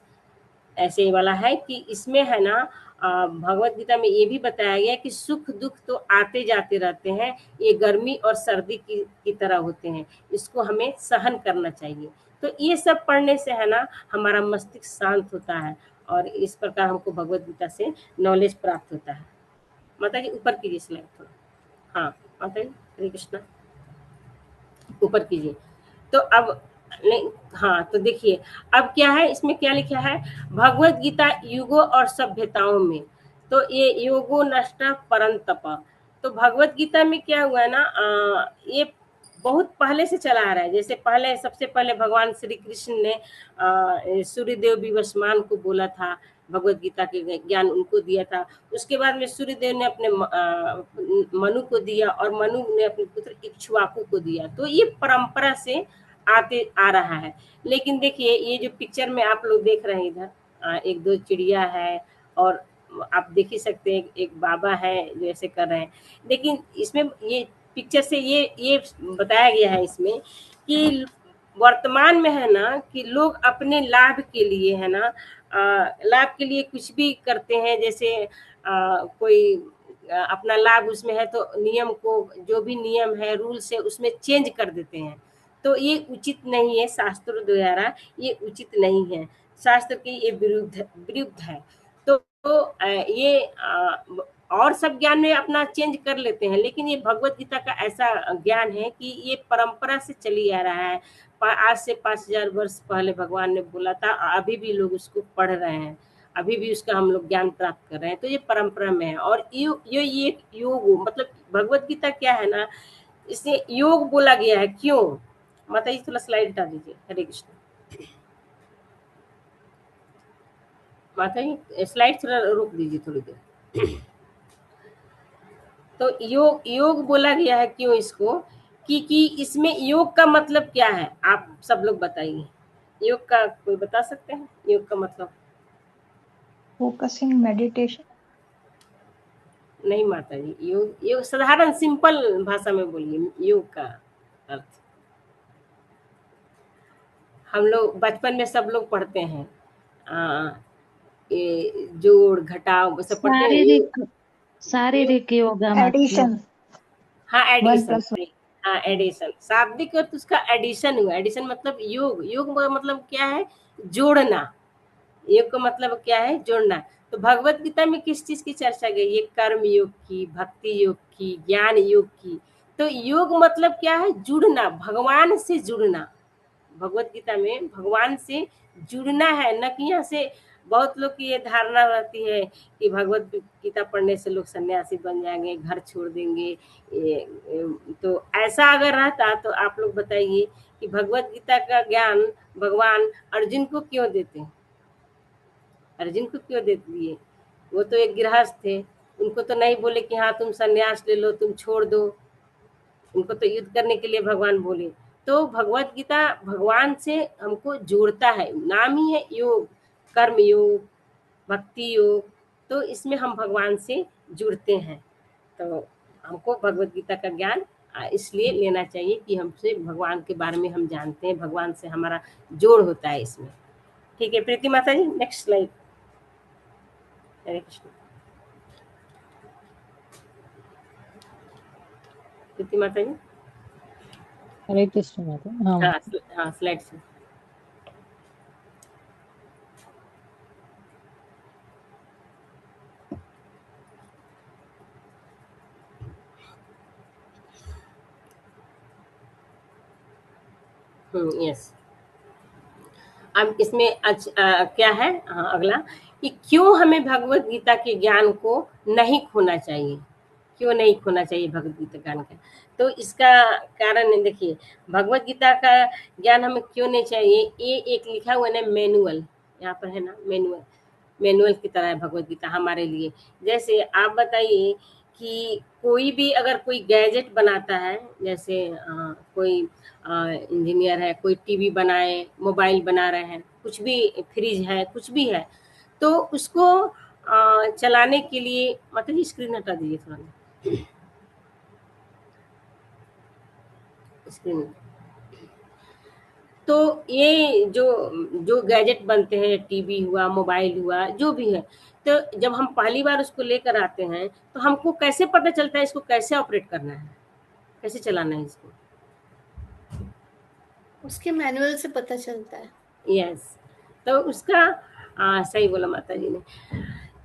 ऐसे वाला है कि इसमें है ना भगवत गीता में ये भी बताया गया कि सुख दुख तो आते जाते रहते हैं, ये गर्मी और सर्दी की तरह होते हैं, इसको हमें सहन करना चाहिए। तो ये सब पढ़ने से है ना हमारा मस्तिष्क शांत होता है, और इस प्रकार हमको भगवत गीता से नॉलेज प्राप्त होता है। माता जी ऊपर कीजिए स्लाइड थोड़ा, हाँ माता जी, हरे कृष्णा, ऊपर कीजिए। तो अब नहीं, हाँ तो देखिए अब क्या है, इसमें क्या लिखा है, भगवत गीता युगों और सभ्यताओं में। तो ये योगो नष्ट परंतप। तो भगवत गीता में क्या हुआ है ना, ये बहुत पहले से चला आ रहा है। जैसे पहले, सबसे पहले भगवान श्री कृष्ण ने सूर्यदेव विवस्वान को बोला था, भगवत गीता के ज्ञान उनको दिया था। उसके बाद में सूर्यदेव ने अपने मनु को दिया, और मनु ने अपने पुत्र इक्ष्वाकु को दिया। तो ये परंपरा से आते आ रहा है। लेकिन देखिए, ये जो पिक्चर में आप लोग देख रहे हैं, इधर एक दो चिड़िया है, और आप देख ही सकते हैं एक बाबा है जो ऐसे कर रहे हैं। लेकिन इसमें ये पिक्चर से ये बताया गया है इसमें कि वर्तमान में है ना, कि लोग अपने लाभ के लिए है ना, लाभ के लिए कुछ भी करते हैं। जैसे कोई अपना लाभ उसमें है तो नियम को, जो भी नियम है, रूल्स है, उसमें चेंज कर देते हैं। तो ये उचित नहीं है, शास्त्रों द्वारा ये उचित नहीं है, शास्त्र के ये विरुद्ध है। तो ये और सब ज्ञान में अपना चेंज कर लेते हैं। लेकिन ये भगवत गीता का ऐसा ज्ञान है कि ये परंपरा से चली आ रहा है। आज से 5000 वर्ष पहले भगवान ने बोला था, अभी भी लोग उसको पढ़ रहे हैं, अभी भी उसका हम लोग ज्ञान प्राप्त कर रहे हैं। तो ये परंपरा में है। और ये योग, मतलब भगवत गीता क्या है ना, इसे योग बोला गया है। क्यों? माता जी थोड़ा स्लाइड हटा दीजिए। हरे कृष्ण। माता जी स्लाइड थोड़ा रोक दीजिए थोड़ी देर। तो योग बोला गया है क्यों इसको, कि इसमें योग का मतलब क्या है, आप सब लोग बताइए। योग का कोई बता सकते हैं? योग का मतलब? Focusing, meditation. नहीं माता जी, योग साधारण सिंपल भाषा में बोलिए योग का अर्थ। हम लोग बचपन में सब लोग पढ़ते हैं, ये जोड़ घटाव सब पढ़ते हैं। शारीरिक योगा एडिशन। हाँ, एडिशन। 1+1। हाँ, एडिशन शाब्दिक अर्थ उसका एडिशन हुआ। एडिशन मतलब योग मतलब क्या है? जोड़ना। योग का मतलब क्या है? जोड़ना। तो भगवत गीता में किस चीज की चर्चा गई है? कर्म योग की, भक्ति योग की, ज्ञान योग की। तो योग मतलब क्या है? जुड़ना, भगवान से जुड़ना। भगवत गीता में भगवान से जुड़ना है, न कि यहाँ से बहुत लोग की ये धारणा रहती है कि भगवत गीता पढ़ने से लोग सन्यासी बन जाएंगे, घर छोड़ देंगे। तो ऐसा अगर रहता तो आप लोग बताइए कि भगवत गीता का ज्ञान भगवान अर्जुन को क्यों देते? अर्जुन को क्यों दे दिए? वो तो एक गृहस्थ थे, उनको तो नहीं बोले कि हाँ तुम सन्यास ले लो, तुम छोड़ दो। उनको तो युद्ध करने के लिए भगवान बोले। तो भगवत गीता भगवान से हमको जोड़ता है। नाम ही है योग, कर्म योग, भक्ति योग। तो इसमें हम भगवान से जुड़ते हैं। तो हमको भगवत गीता का ज्ञान इसलिए लेना चाहिए कि हमसे भगवान के बारे में हम जानते हैं, भगवान से हमारा जोड़ होता है इसमें। ठीक है प्रीति माता जी, नेक्स्ट स्लाइड। हरे कृष्ण। प्रीति माता जी। हरे कृष्ण माता। हाँ हाँ, स्लाइड से। यस। अब इसमें क्या है? हाँ, अगला कि क्यों हमें भगवत गीता के ज्ञान को नहीं खोना चाहिए। क्यों नहीं खोना चाहिए भगवत गीता ज्ञान का? तो इसका कारण देखिए, भगवत गीता का ज्ञान हमें क्यों नहीं चाहिए। ये एक लिखा हुआ है ना मैनुअल, यहाँ पर है ना मैनुअल की तरह है भगवत गीता हमारे लिए। जैसे आप बताइए कि कोई भी अगर कोई गैजेट बनाता है, जैसे कोई इंजीनियर है, कोई टीवी बनाए, मोबाइल बना रहे हैं, कुछ भी, फ्रिज है, कुछ भी है, तो उसको चलाने के लिए, मतलब स्क्रीन हटा दीजिए थोड़ा, स्क्रीन। तो ये जो गैजेट बनते हैं, टीवी हुआ, मोबाइल हुआ, जो भी है, तो जब हम पहली बार उसको लेकर आते हैं तो हमको कैसे पता चलता है इसको कैसे ऑपरेट करना है, कैसे चलाना है इसको? उसके मैनुअल से पता चलता है। यस। तो उसका सही बोला माता जी ने,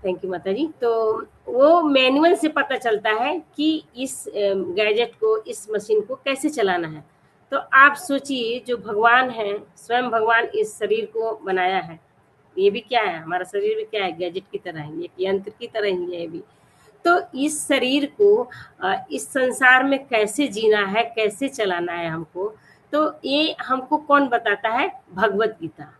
थैंक यू माता जी। तो वो मैनुअल से पता चलता है कि इस गैजेट को, इस मशीन को कैसे चलाना है। तो आप सोचिए, जो भगवान है, स्वयं भगवान इस शरीर को बनाया है, ये भी क्या है, हमारा शरीर भी क्या है, गैजेट की तरह है, एक यंत्र की तरह ही है ये भी। तो इस शरीर को इस संसार में कैसे जीना है, कैसे चलाना है हमको, तो ये हमको कौन बताता है, भगवत गीता।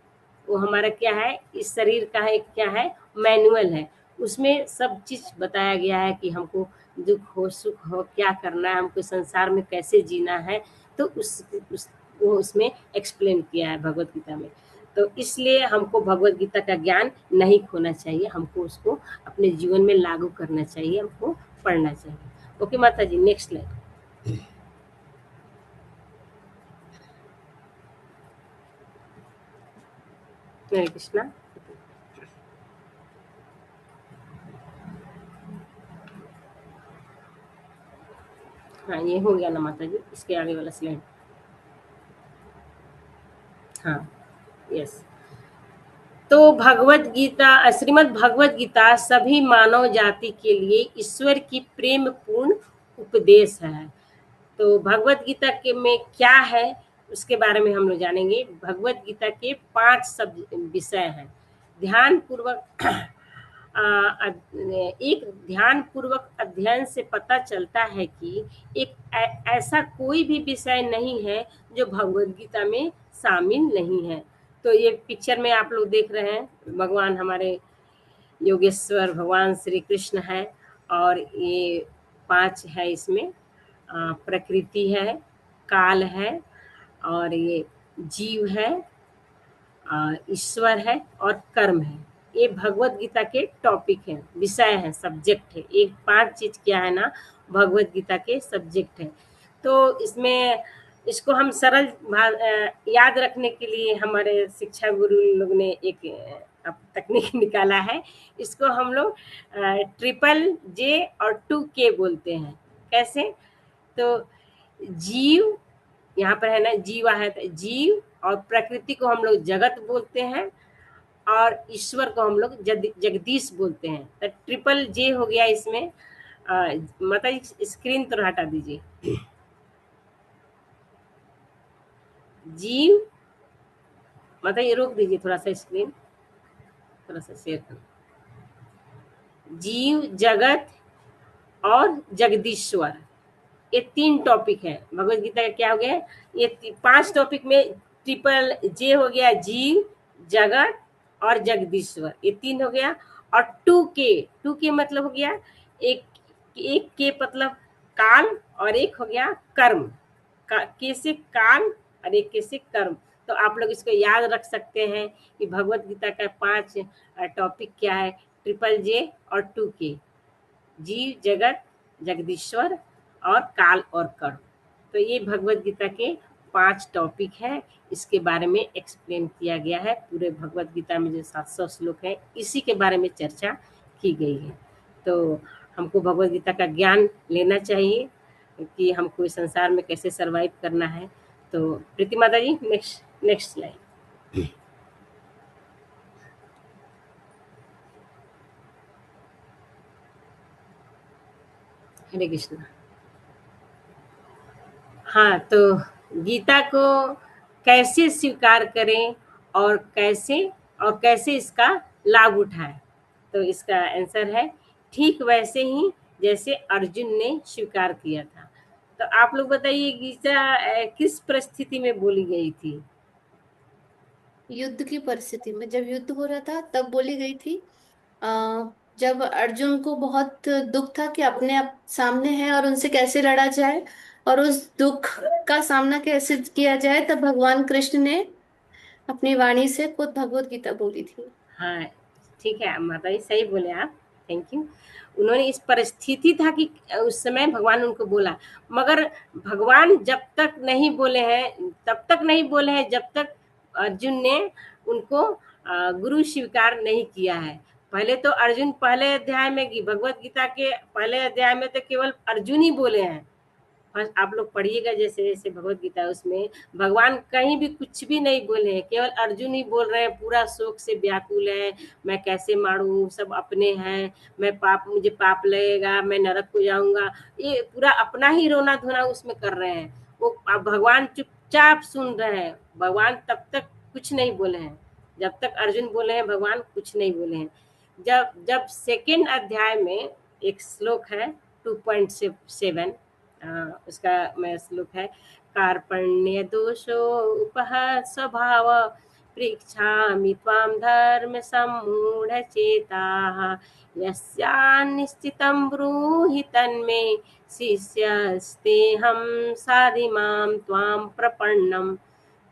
वो हमारा क्या है, इस शरीर का है, क्या है, मैनुअल है। उसमें सब चीज बताया गया है कि हमको दुख हो सुख हो क्या करना है, हमको संसार में कैसे जीना है, तो वो उसमें एक्सप्लेन किया है भगवत गीता में। तो इसलिए हमको भगवत गीता का ज्ञान नहीं खोना चाहिए, हमको उसको अपने जीवन में लागू करना चाहिए, हमको पढ़ना चाहिए। ओके माता जी, नेक्स्ट लाइन। हरे कृष्णा। हाँ ये हो गया ना माता जी, इसके आगे वाला स्लाइड। हाँ यस। तो भगवत गीता, श्रीमद् भगवत गीता सभी मानव जाति के लिए ईश्वर की प्रेम पूर्ण उपदेश है। तो भगवत गीता के में क्या है उसके बारे में हम लोग जानेंगे। भगवत गीता के 5 सब विषय हैं। ध्यान पूर्वक एक ध्यान पूर्वक अध्ययन से पता चलता है कि एक ऐसा कोई भी विषय नहीं है जो भगवत गीता में शामिल नहीं है। तो ये पिक्चर में आप लोग देख रहे हैं, भगवान हमारे योगेश्वर भगवान श्री कृष्ण है, और ये 5 है इसमें, प्रकृति है, काल है, और ये जीव है, ईश्वर है, और कर्म है। ये भगवत गीता के टॉपिक है, विषय है, सब्जेक्ट है। एक 5 चीज क्या है ना, भगवत गीता के सब्जेक्ट है। तो इसमें इसको हम सरल याद रखने के लिए हमारे शिक्षा गुरु लोग ने एक तकनीक निकाला है। इसको हम लोग JJJ और 2K बोलते हैं। कैसे, तो जीव यहाँ पर है ना, जीवा है, तो जीव, और प्रकृति को हम लोग जगत बोलते हैं, और ईश्वर को हम लोग जगदीश बोलते हैं। तो JJJ हो गया इसमें। माता जी स्क्रीन तो हटा दीजिए। जीव, माता ये रोक दीजिए थोड़ा सा, स्क्रीन थोड़ा सा शेयर करना। जीव, जगत और जगदीश्वर, ये 3 टॉपिक है भगवत गीता का। क्या हो गया, ये 5 टॉपिक में JJJ हो गया, जीव, जगत और जगदीश्वर, ये 3 हो गया। और 2K मतलब हो गया एक के मतलब काल, और एक हो गया कर्म। के से काल और एक के से कर्म। तो आप लोग इसको याद रख सकते हैं कि भगवत गीता का 5 टॉपिक क्या है, JJJ और 2K, जीव, जगत, जगदीश्वर और काल और कर्म। तो ये भगवत गीता के 5 टॉपिक है। इसके बारे में एक्सप्लेन किया गया है पूरे भगवत गीता में, जो 700 श्लोक है, इसी के बारे में चर्चा की गई है। तो हमको भगवत गीता का ज्ञान लेना चाहिए कि हमको इस संसार में कैसे सरवाइव करना है। तो प्रीति माता जी नेक्स्ट स्लाइड। हरे कृष्णा। हाँ, तो गीता को कैसे स्वीकार करें और कैसे इसका लाभ उठाएं, तो इसका आंसर है ठीक वैसे ही जैसे अर्जुन ने स्वीकार किया था। तो आप लोग बताइए गीता किस परिस्थिति में बोली गई थी? युद्ध की परिस्थिति में, जब युद्ध हो रहा था तब बोली गई थी। जब अर्जुन को बहुत दुख था कि अपने सामने है और उनसे कैसे लड़ा जाए और उस दुख का सामना कैसे किया जाए, तब भगवान कृष्ण ने अपनी वाणी से खुद भगवत गीता बोली थी। हाँ ठीक है माता जी, सही बोले आप, थैंक यू। उन्होंने इस परिस्थिति था कि उस समय भगवान उनको बोला, मगर भगवान जब तक नहीं बोले हैं, तब तक नहीं बोले हैं जब तक अर्जुन ने उनको गुरु स्वीकार नहीं किया है। पहले तो अर्जुन पहले अध्याय में, भगवत गीता के पहले अध्याय में तो केवल अर्जुन ही बोले हैं। आप लोग पढ़िएगा जैसे जैसे भगवत गीता, उसमें भगवान कहीं भी कुछ भी नहीं बोले हैं, केवल अर्जुन ही बोल रहे हैं, पूरा शोक से व्याकुल है, मैं कैसे मारूं, सब अपने हैं, मुझे पाप लगेगा, मैं नरक को जाऊंगा, ये पूरा अपना ही रोना धोना उसमें कर रहे हैं। वो भगवान चुपचाप सुन रहे हैं, भगवान तब तक कुछ नहीं बोले हैं। जब तक अर्जुन बोले हैं भगवान कुछ नहीं बोले हैं। जब जब सेकेंड अध्याय में एक श्लोक है 2.7, उसका मैं श्लोक है, कार्पण्य दोषो उपह स्वभाव पृच्छामि त्वां धर्म सम्मूढ़ चेताः यस्यान्निश्चितं ब्रूहि तन्मे शिष्यस्तेऽहं साधिमां त्वां प्रपन्नम्।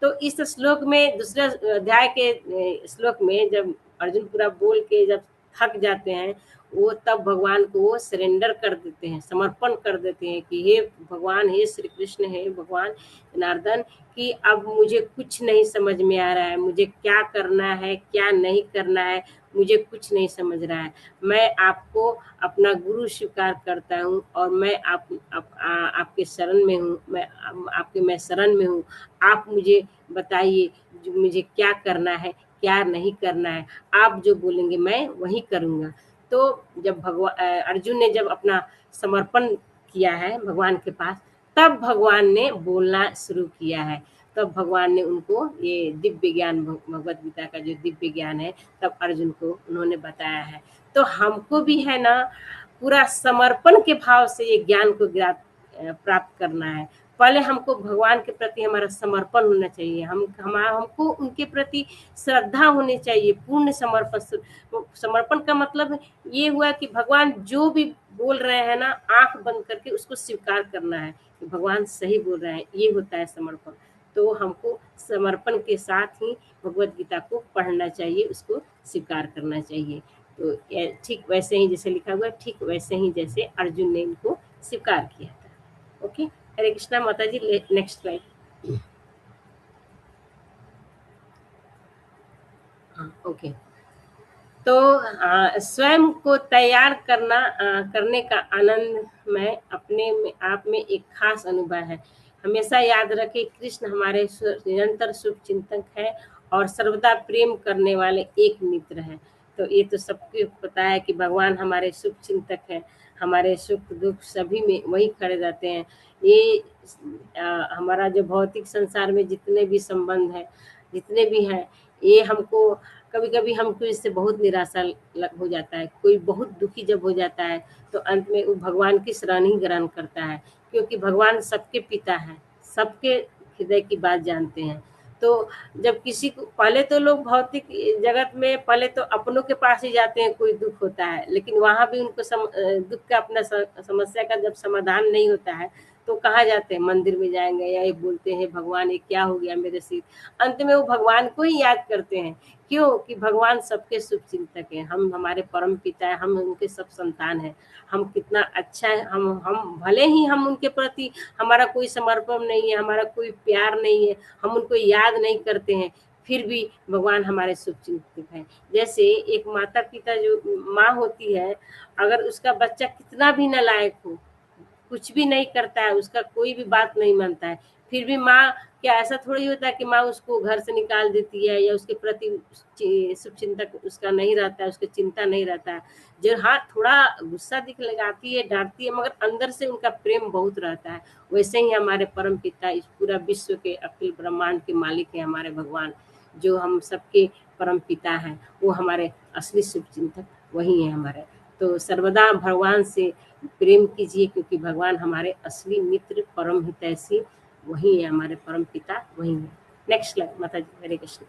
तो इस श्लोक में, दूसरे अध्याय के श्लोक में जब अर्जुन पूरा बोल के जब थक जाते हैं, वो तब भगवान को वो सरेंडर कर देते हैं, समर्पण कर देते हैं कि हे भगवान, हे श्री कृष्ण, हे भगवान जनार्दन, कि अब मुझे कुछ नहीं समझ में आ रहा है, मुझे क्या करना है क्या नहीं करना है, मुझे कुछ नहीं समझ रहा है। मैं आपको अपना गुरु स्वीकार करता हूँ और मैं आपके शरण में हूँ, मैं शरण में हूँ। आप मुझे बताइए मुझे क्या करना है क्या नहीं करना है, आप जो बोलेंगे मैं वही करूँगा। तो जब अर्जुन ने जब अपना समर्पण किया है भगवान के पास, तब भगवान ने बोलना शुरू किया है। तब भगवान ने उनको ये दिव्य ज्ञान, भगवत गीता का जो दिव्य ज्ञान है, तब अर्जुन को उन्होंने बताया है। तो हमको भी है ना पूरा समर्पण के भाव से ये ज्ञान को प्राप्त करना है। पहले हमको भगवान के प्रति हमारा समर्पण होना चाहिए, हमको उनके प्रति श्रद्धा होनी चाहिए, पूर्ण समर्पण। समर्पण का मतलब ये हुआ कि भगवान जो भी बोल रहे हैं ना, आंख बंद करके उसको स्वीकार करना है कि भगवान सही बोल रहे हैं, ये होता है समर्पण। तो हमको समर्पण के साथ ही भगवत गीता को पढ़ना चाहिए, उसको स्वीकार करना चाहिए। तो ठीक वैसे ही जैसे लिखा हुआ है, ठीक वैसे ही जैसे अर्जुन ने इनको स्वीकार किया था। ओके, हरे कृष्णा माता जी। Next slide. ओके, तो स्वयं को तैयार करने का आनंद मैं अपने आप में एक खास अनुभव है। हमेशा याद रखें, कृष्ण हमारे निरंतर शुभ चिंतक है और सर्वदा प्रेम करने वाले एक मित्र है। तो ये तो सबको पता है कि भगवान हमारे शुभ चिंतक है, हमारे सुख दुख सभी में वही खड़े रहते हैं। ये हमारा जो भौतिक संसार में जितने भी संबंध है, जितने भी हैं, ये हमको कभी कभी हमको इससे बहुत निराशा हो जाता है। कोई बहुत दुखी जब हो जाता है तो अंत में वो भगवान की शरण ही ग्रहण करता है, क्योंकि भगवान सबके पिता हैं, सबके हृदय की बात जानते हैं। तो जब किसी को, पहले तो लोग भौतिक जगत में पहले तो अपनों के पास ही जाते हैं, कोई दुख होता है, लेकिन वहां भी उनको दुख का अपना समस्या का जब समाधान नहीं होता है तो कहाँ जाते हैं, मंदिर में जाएंगे या ये बोलते हैं भगवान ये क्या हो गया मेरे से। अंत में वो भगवान को ही याद करते हैं। क्यों? कि भगवान सबके शुभ चिंतक हैं, हम हमारे परम पिता है, हम उनके सब संतान हैं। हम कितना अच्छा है, हम भले ही हम उनके प्रति हमारा कोई समर्पण नहीं है, हमारा कोई प्यार नहीं है, हम उनको याद नहीं करते हैं, फिर भी भगवान हमारे शुभ चिंतक हैं। जैसे एक माता पिता जो माँ होती है, अगर उसका बच्चा कितना भी नालायक हो, कुछ भी नहीं करता है, उसका कोई भी बात नहीं मानता है, फिर भी माँ, क्या ऐसा थोड़ी होता है कि माँ उसको घर से निकाल देती है या उसके प्रति शुभ चिंतक उसका नहीं रहता है, उसकी चिंता नहीं रहता है। जो हाँ थोड़ा गुस्सा दिख लगाती है, डांटती है, मगर अंदर से उनका प्रेम बहुत रहता है। वैसे ही हमारे परम पिता, इस पूरा विश्व के अखिल ब्रह्मांड के मालिक है हमारे भगवान, जो हम सबके परम पिता हैं, वो हमारे असली शुभ चिंतक वही है हमारे। तो सर्वदा भगवान से प्रेम कीजिए, क्योंकि भगवान हमारे असली मित्र, परम हितैषी वही है, हमारे परम पिता वही है। नेक्स्ट स्लाइड माता जी। हरे कृष्ण।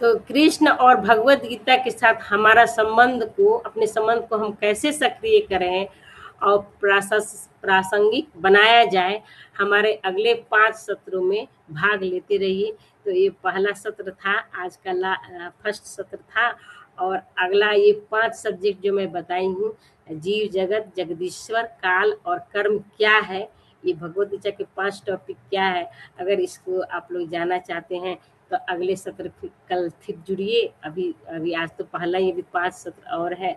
तो कृष्ण और भगवत गीता के साथ हमारा अपने संबंध को हम कैसे सक्रिय करें और प्रासंगिक बनाया जाए, हमारे अगले 5 सत्रों में भाग लेते रहिए। तो ये पहला सत्र था, आज का फर्स्ट सत्र था, और अगला ये 5 सब्जेक्ट जो मैं बताई हूँ, जीव जगत, जगदीश्वर, काल और कर्म क्या है, ये भगवत गीता के 5 टॉपिक क्या है, अगर इसको आप लोग जानना चाहते हैं तो अगले सत्र कल फिर जुड़िए। अभी आज तो पहला ही, अभी 5 सत्र और है,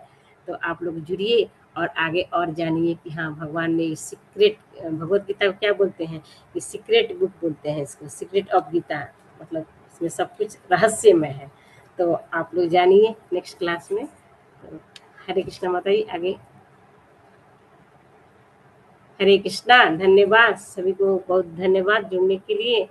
तो आप लोग जुड़िए और आगे और जानिए कि हाँ भगवान ने सीक्रेट, भगवत गीता को क्या बोलते हैं कि सीक्रेट बुक बोलते हैं इसको, सीक्रेट ऑफ गीता, मतलब इसमें सब कुछ रहस्यमय है। तो आप लोग जानिए नेक्स्ट क्लास में। तो हरे कृष्णा माता जी। आगे हरे कृष्णा। धन्यवाद सभी को, बहुत धन्यवाद जुड़ने के लिए।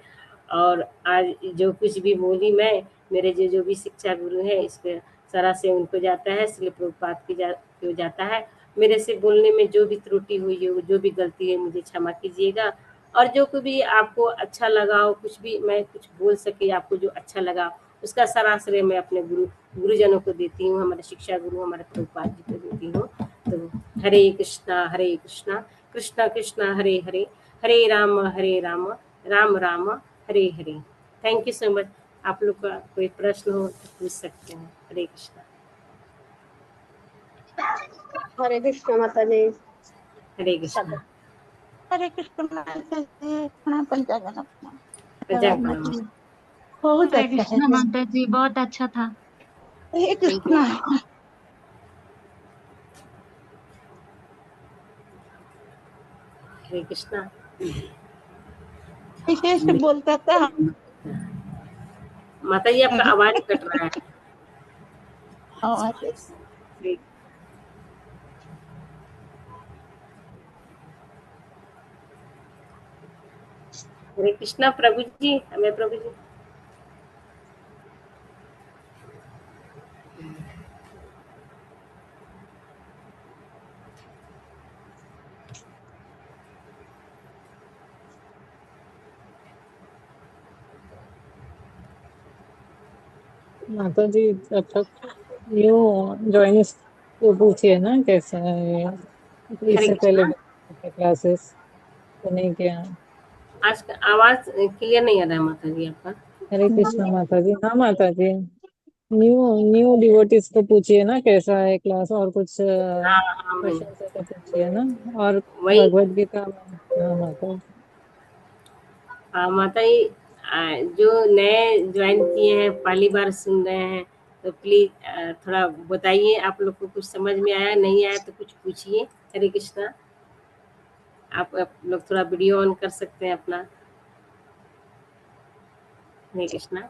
और आज जो कुछ भी बोली मैं, मेरे जो भी शिक्षा गुरु है इसके सरा से उनको जाता है, श्रील प्रभुपाद को जाता है। मेरे से बोलने में जो भी त्रुटि हुई है, जो भी गलती है, मुझे क्षमा कीजिएगा। और जो भी आपको अच्छा लगा हो, कुछ भी मैं कुछ बोल सके, आपको जो अच्छा लगा उसका सारा श्रेय मैं अपने गुरुजनों को देती हूँ, हमारे शिक्षा गुरु हमारे प्रभुपाद जी को देती हूँ। तो Hare Krishna Krishna Krishna Hare Hare, Hare Ram Ram Ram Hare Hare. Thank you so much. आप लोग का कोई प्रश्न हो तो पूछ सकते हैं। हरे कृष्णा। हरे कृष्ण माता जी। हरे कृष्णा। हरे कृष्ण माता जी, प्रणाम पंचानन प्रणाम। पंचांग माता प्रणाम। जी बहुत हरे अच्छा है। कृष्णा माता जी, बहुत अच्छा था। हरे थैंक यू। कृष्णा। हरे कृष्णा। विशेष बोलता था। माता जी आपका आवाज कट रहा है। हरे हरे कृष्णा प्रभु जी, हमें प्रभु जी। माता जी अब तक न्यू ज्वाइनिंग को पूछिए ना कैसा है। हरे इससे पहले कृष्णा। क्लासेस तो नहीं किया। आज का आवाज क्लियर नहीं आ रहा है माता जी आपका। हरे कृष्णा माता जी। हाँ माता जी, न्यू न्यू डिवोटीज को पूछिए ना कैसा है क्लास, और कुछ हाँ हाँ वही क्वेश्चन है तो पूछिए ना। और वही। भगवत गीता में। हाँ माता जी। हाँ माता जी, जो नए ज्वाइन किए हैं, पहली बार सुन रहे हैं, तो प्लीज थोड़ा बताइए। आप लोग को कुछ समझ में आया, नहीं आया तो कुछ पूछिए। हरे कृष्णा। आप लोग थोड़ा वीडियो ऑन कर सकते हैं अपना। हरे कृष्णा।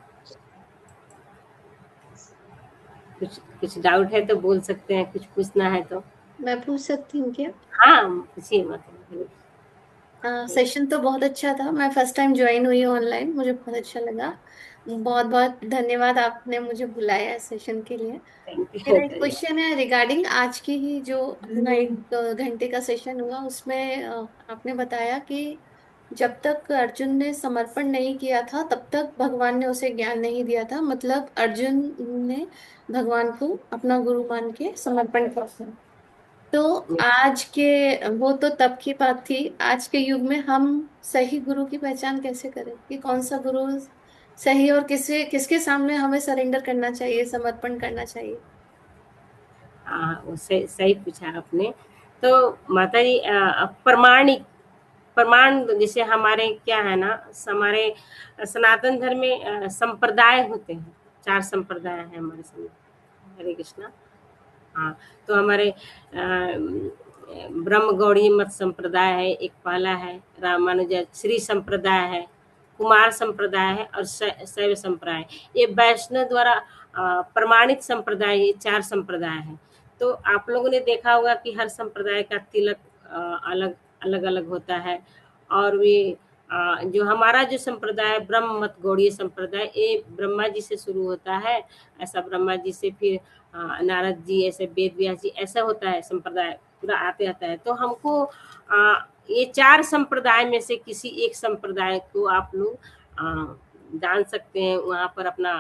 कुछ कुछ डाउट है तो बोल सकते हैं, कुछ पूछना है तो। मैं पूछ सकती हूँ क्या? हाँ पूछिए माता जी। सेशन तो बहुत अच्छा था। मैं फर्स्ट टाइम ज्वाइन हुई हूँ ऑनलाइन, मुझे बहुत अच्छा लगा। बहुत बहुत धन्यवाद, आपने मुझे बुलाया है सेशन के लिए। थैंक यू मेरा एक माता जी। क्वेश्चन है रिगार्डिंग आज की ही जो अपना 1 घंटे का सेशन हुआ उसमें आपने बताया कि जब तक अर्जुन ने समर्पण नहीं किया था तब तक भगवान ने उसे ज्ञान नहीं दिया था। मतलब अर्जुन ने भगवान को अपना गुरु मान के समर्पण किया था। तो आज के, वो तो तब की बात थी, आज के युग में हम सही गुरु की पहचान कैसे करें कि कौन सा गुरु सही और किसे किसके सामने हमें सरेंडर करना चाहिए, समर्पण करना चाहिए? हाँ वो सही सही पूछा आपने। तो माता जी प्रमाणिक प्रमाण जैसे हमारे क्या है ना, हमारे सनातन धर्म में संप्रदाय होते हैं। 4 संप्रदाय हैं हमारे समय। हरे कृष्णा। हाँ तो हमारे ब्रह्म गौड़ी मत संप्रदाय है, एक पहला है। रामानुज श्री संप्रदाय है, कुमार संप्रदाय है, और शैव संप्रदाय। ये वैष्णव द्वारा प्रमाणित संप्रदाय, ये 4 संप्रदाय है। तो आप लोगों ने देखा होगा कि हर संप्रदाय का तिलक अलग अलग अलग होता है। और वे जो हमारा जो संप्रदाय है, ब्रह्म मत गौड़ीय संप्रदाय, ये ब्रह्मा जी से शुरू होता है। ऐसा ब्रह्मा जी से फिर नारद जी, ऐसे वेद व्यास जी, ऐसा होता है संप्रदाय पूरा आते आता है। तो हमको ये 4 संप्रदाय में से किसी एक संप्रदाय को आप लोग जान सकते हैं। वहाँ पर अपना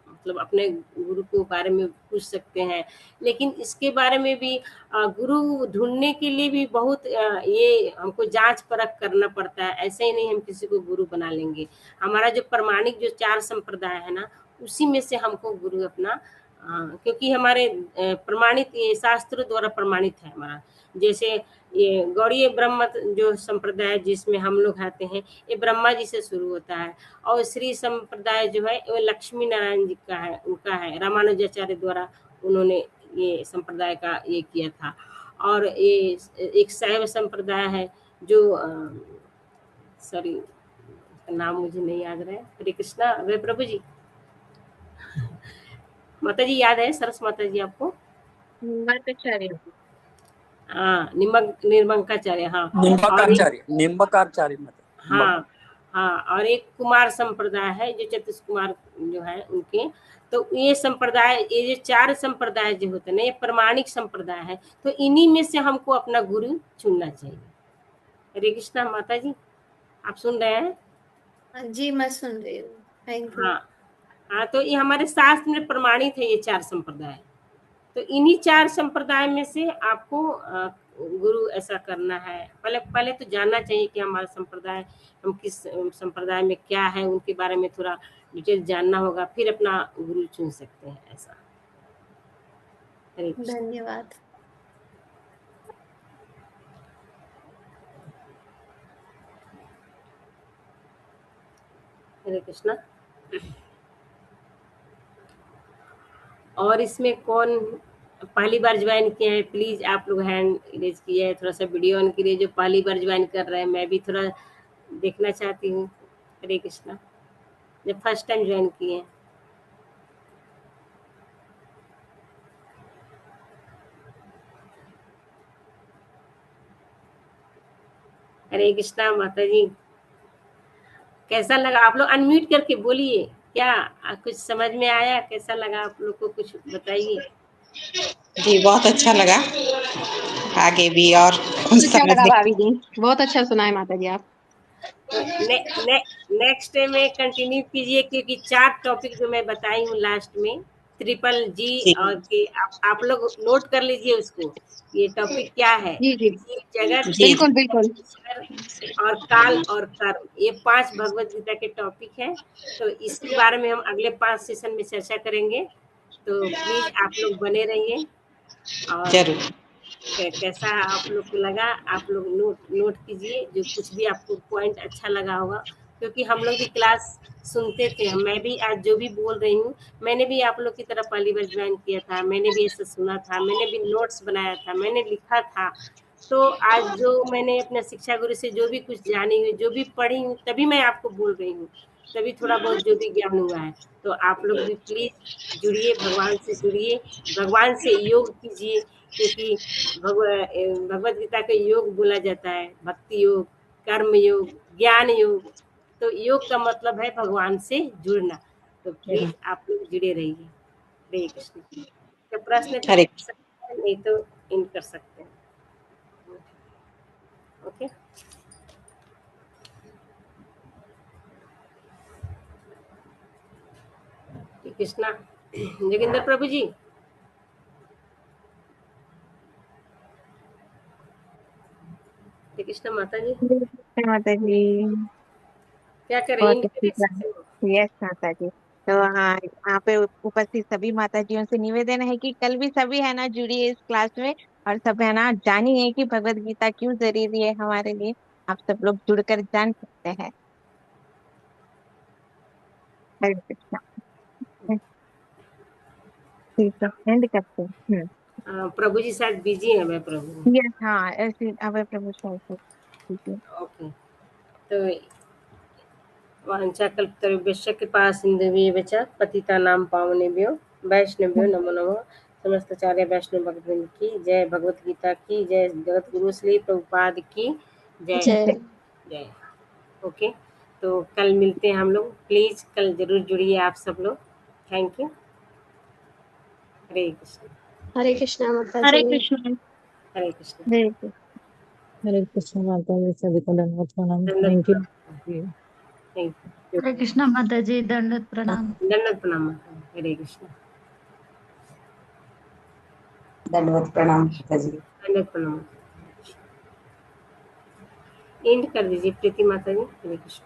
मतलब अपने गुरु के बारे में पूछ सकते हैं। लेकिन इसके बारे में भी गुरु ढूंढने के लिए भी बहुत ये हमको जांच परख करना पड़ता है। ऐसे ही नहीं हम किसी को गुरु बना लेंगे। हमारा जो प्रमाणिक जो 4 संप्रदाय है ना, उसी में से हमको गुरु अपना क्योंकि हमारे प्रमाणित ये शास्त्र द्वारा प्रमाणित है हमारा। जैसे ये गौड़ीय ब्रह्म जो संप्रदाय जिसमें हम लोग आते हैं, ये ब्रह्मा जी से शुरू होता है। और श्री संप्रदाय जो है वो लक्ष्मी नारायण जी का है, उनका है। रामानुजाचार्य द्वारा उन्होंने ये संप्रदाय का ये किया था। और ये एक शैव संप्रदाय है जो सॉरी नाम मुझे नहीं याद रहा है। हरे कृष्णा। वे प्रभु जी, माता जी याद है सरस माता जी आपको? भट्टाचार्य। हाँ, निर्मंकाचार्य, हाँ। और एक, निम्बकाचार्य मतलब हाँ हाँ, और एक कुमार संप्रदाय है जो चतुष कुमार जो है उनके। तो ये संप्रदाय, ये जो 4 संप्रदाय जो होते हैं ना, ये प्रमाणिक संप्रदाय है। तो इन्हीं में से हमको अपना गुरु चुनना चाहिए। हरे कृष्णा माता जी, आप सुन रहे हैं? जी मैं सुन रही हूँ, थैंक यू। हाँ हाँ, तो ये हमारे शास्त्र में प्रमाणित है, ये 4 संप्रदाय। तो इन्हीं 4 संप्रदाय में से आपको गुरु ऐसा करना है। पहले पहले तो जानना चाहिए कि हमारा संप्रदाय, हम किस संप्रदाय में क्या है, उनके बारे में थोड़ा डिटेल जानना होगा, फिर अपना गुरु चुन सकते हैं ऐसा। हरे कृष्ण। धन्यवाद। हरे कृष्णा। और इसमें कौन पहली बार ज्वाइन किया है, प्लीज आप लोग हैंड रेज किया है, थोड़ा सा वीडियो ऑन करिए। जो पहली बार ज्वाइन कर रहे हैं, मैं भी थोड़ा देखना चाहती हूँ। हरे कृष्णा। जब फर्स्ट टाइम ज्वाइन किए हैं। हरे कृष्णा माता जी, कैसा लगा? आप लोग अनम्यूट करके बोलिए। क्या कुछ समझ में आया? कैसा लगा आप लोग को, कुछ बताइए। जी बहुत अच्छा लगा, आगे भी और अच्छा लगा समझने। भाभी जी, बहुत अच्छा सुना है माता जी आप। तो नेक्स्ट डे में कंटिन्यू कीजिए, क्योंकि 4 टॉपिक जो मैं बताई हूँ लास्ट में, ट्रिपल जी जी और के, आप लोग नोट कर लीजिए उसको, ये टॉपिक क्या है। जी जी जीव जगत, जी बिल्कुल बिल्कुल। ईश्वर और काल और कर्म, ये 5 भगवत गीता के टॉपिक हैं। तो इसके बारे में हम अगले 5 सेशन में चर्चा करेंगे। तो प्लीज आप लोग बने रहिए। और जरूर। कैसा आप लोग को लगा, आप लोग नोट कीजिए, जो कुछ भी आपको पॉइंट अच्छा लगा होगा। क्योंकि हम लोग भी क्लास सुनते थे, मैं भी आज जो भी बोल रही हूँ, मैंने भी आप लोग की तरह पहली बार ज्वाइन किया था, मैंने भी ऐसा सुना था, मैंने भी नोट्स बनाया था, मैंने लिखा था। तो आज जो मैंने अपने शिक्षा गुरु से जो भी कुछ जानी हुई, जो भी पढ़ी हूँ, तभी मैं आपको बोल रही हूँ, तभी थोड़ा बहुत जो भी ज्ञान हुआ है। तो आप लोग भी प्लीज जुड़िए, भगवान से जुड़िए, भगवान से योग कीजिए। क्योंकि भगवत गीता का योग बोला जाता है, भक्ति योग, कर्म योग, ज्ञान योग। तो योग का मतलब है भगवान से जुड़ना। तो प्लीज आप लोग जुड़े रहिए। हरे कृष्ण। तो प्रश्न है तो हरे पूछ सकते हैं, नहीं तो इन कर सकते हैं। ओके। हरे कृष्णा। जोगिंदर प्रभु जी, हरे कृष्णा माता जी, माता जी क्या करें, बहुत इन अच्छी करें बात। सेशन? यस माता जी। तो हाँ, यहाँ पे उपस्थित सभी माता जियों से निवेदन है कि कल भी सभी है ना जुड़िए इस क्लास में, और सब है ना जानिए कि भगवत गीता क्यों जरूरी है हमारे लिए। आप सब लोग जुड़कर जान सकते हैं। हरे कृष्णा। ठीक है, एंड करते हैं। प्रभु जी शायद बिजी है, मैं प्रभु। यस हाँ, ऐसे अभय प्रभु शायद। ठीक है। ओके। तो वाञ्छाकल्पतरुभ्यश्च कृपासिन्धुभ्येव च पतितानां पावनेभ्यो वैष्णवेभ्यो नमो नमः। समस्त आचार्य वैष्णव भक्तवृंद की जय, भगवत गीता की जय, जगत गुरु श्री प्रभुपाद की जय। जय। जय। ओके। तो कल मिलते हैं हम लोग, प्लीज कल जरूर जुड़िए आप सब लोग। Thank you. हरे कृष्ण। हरे कृष्णा माता हरे जी। कृष्ण। हरे कृष्ण। हरे कृष्ण। हरे कृष्ण माता जी, सभी को धन्यवाद प्रणाम। दंडवत थैंक प्रणाम। You. Thank you. Hare Krishna माता जी, दंडवत प्रणाम। दंडवत प्रणाम। हरे कृष्ण। दंडवत प्रणाम पिताजी। दंडवत प्रणाम। एंड कर दीजिए प्रीति माता जी। हरे कृष्ण।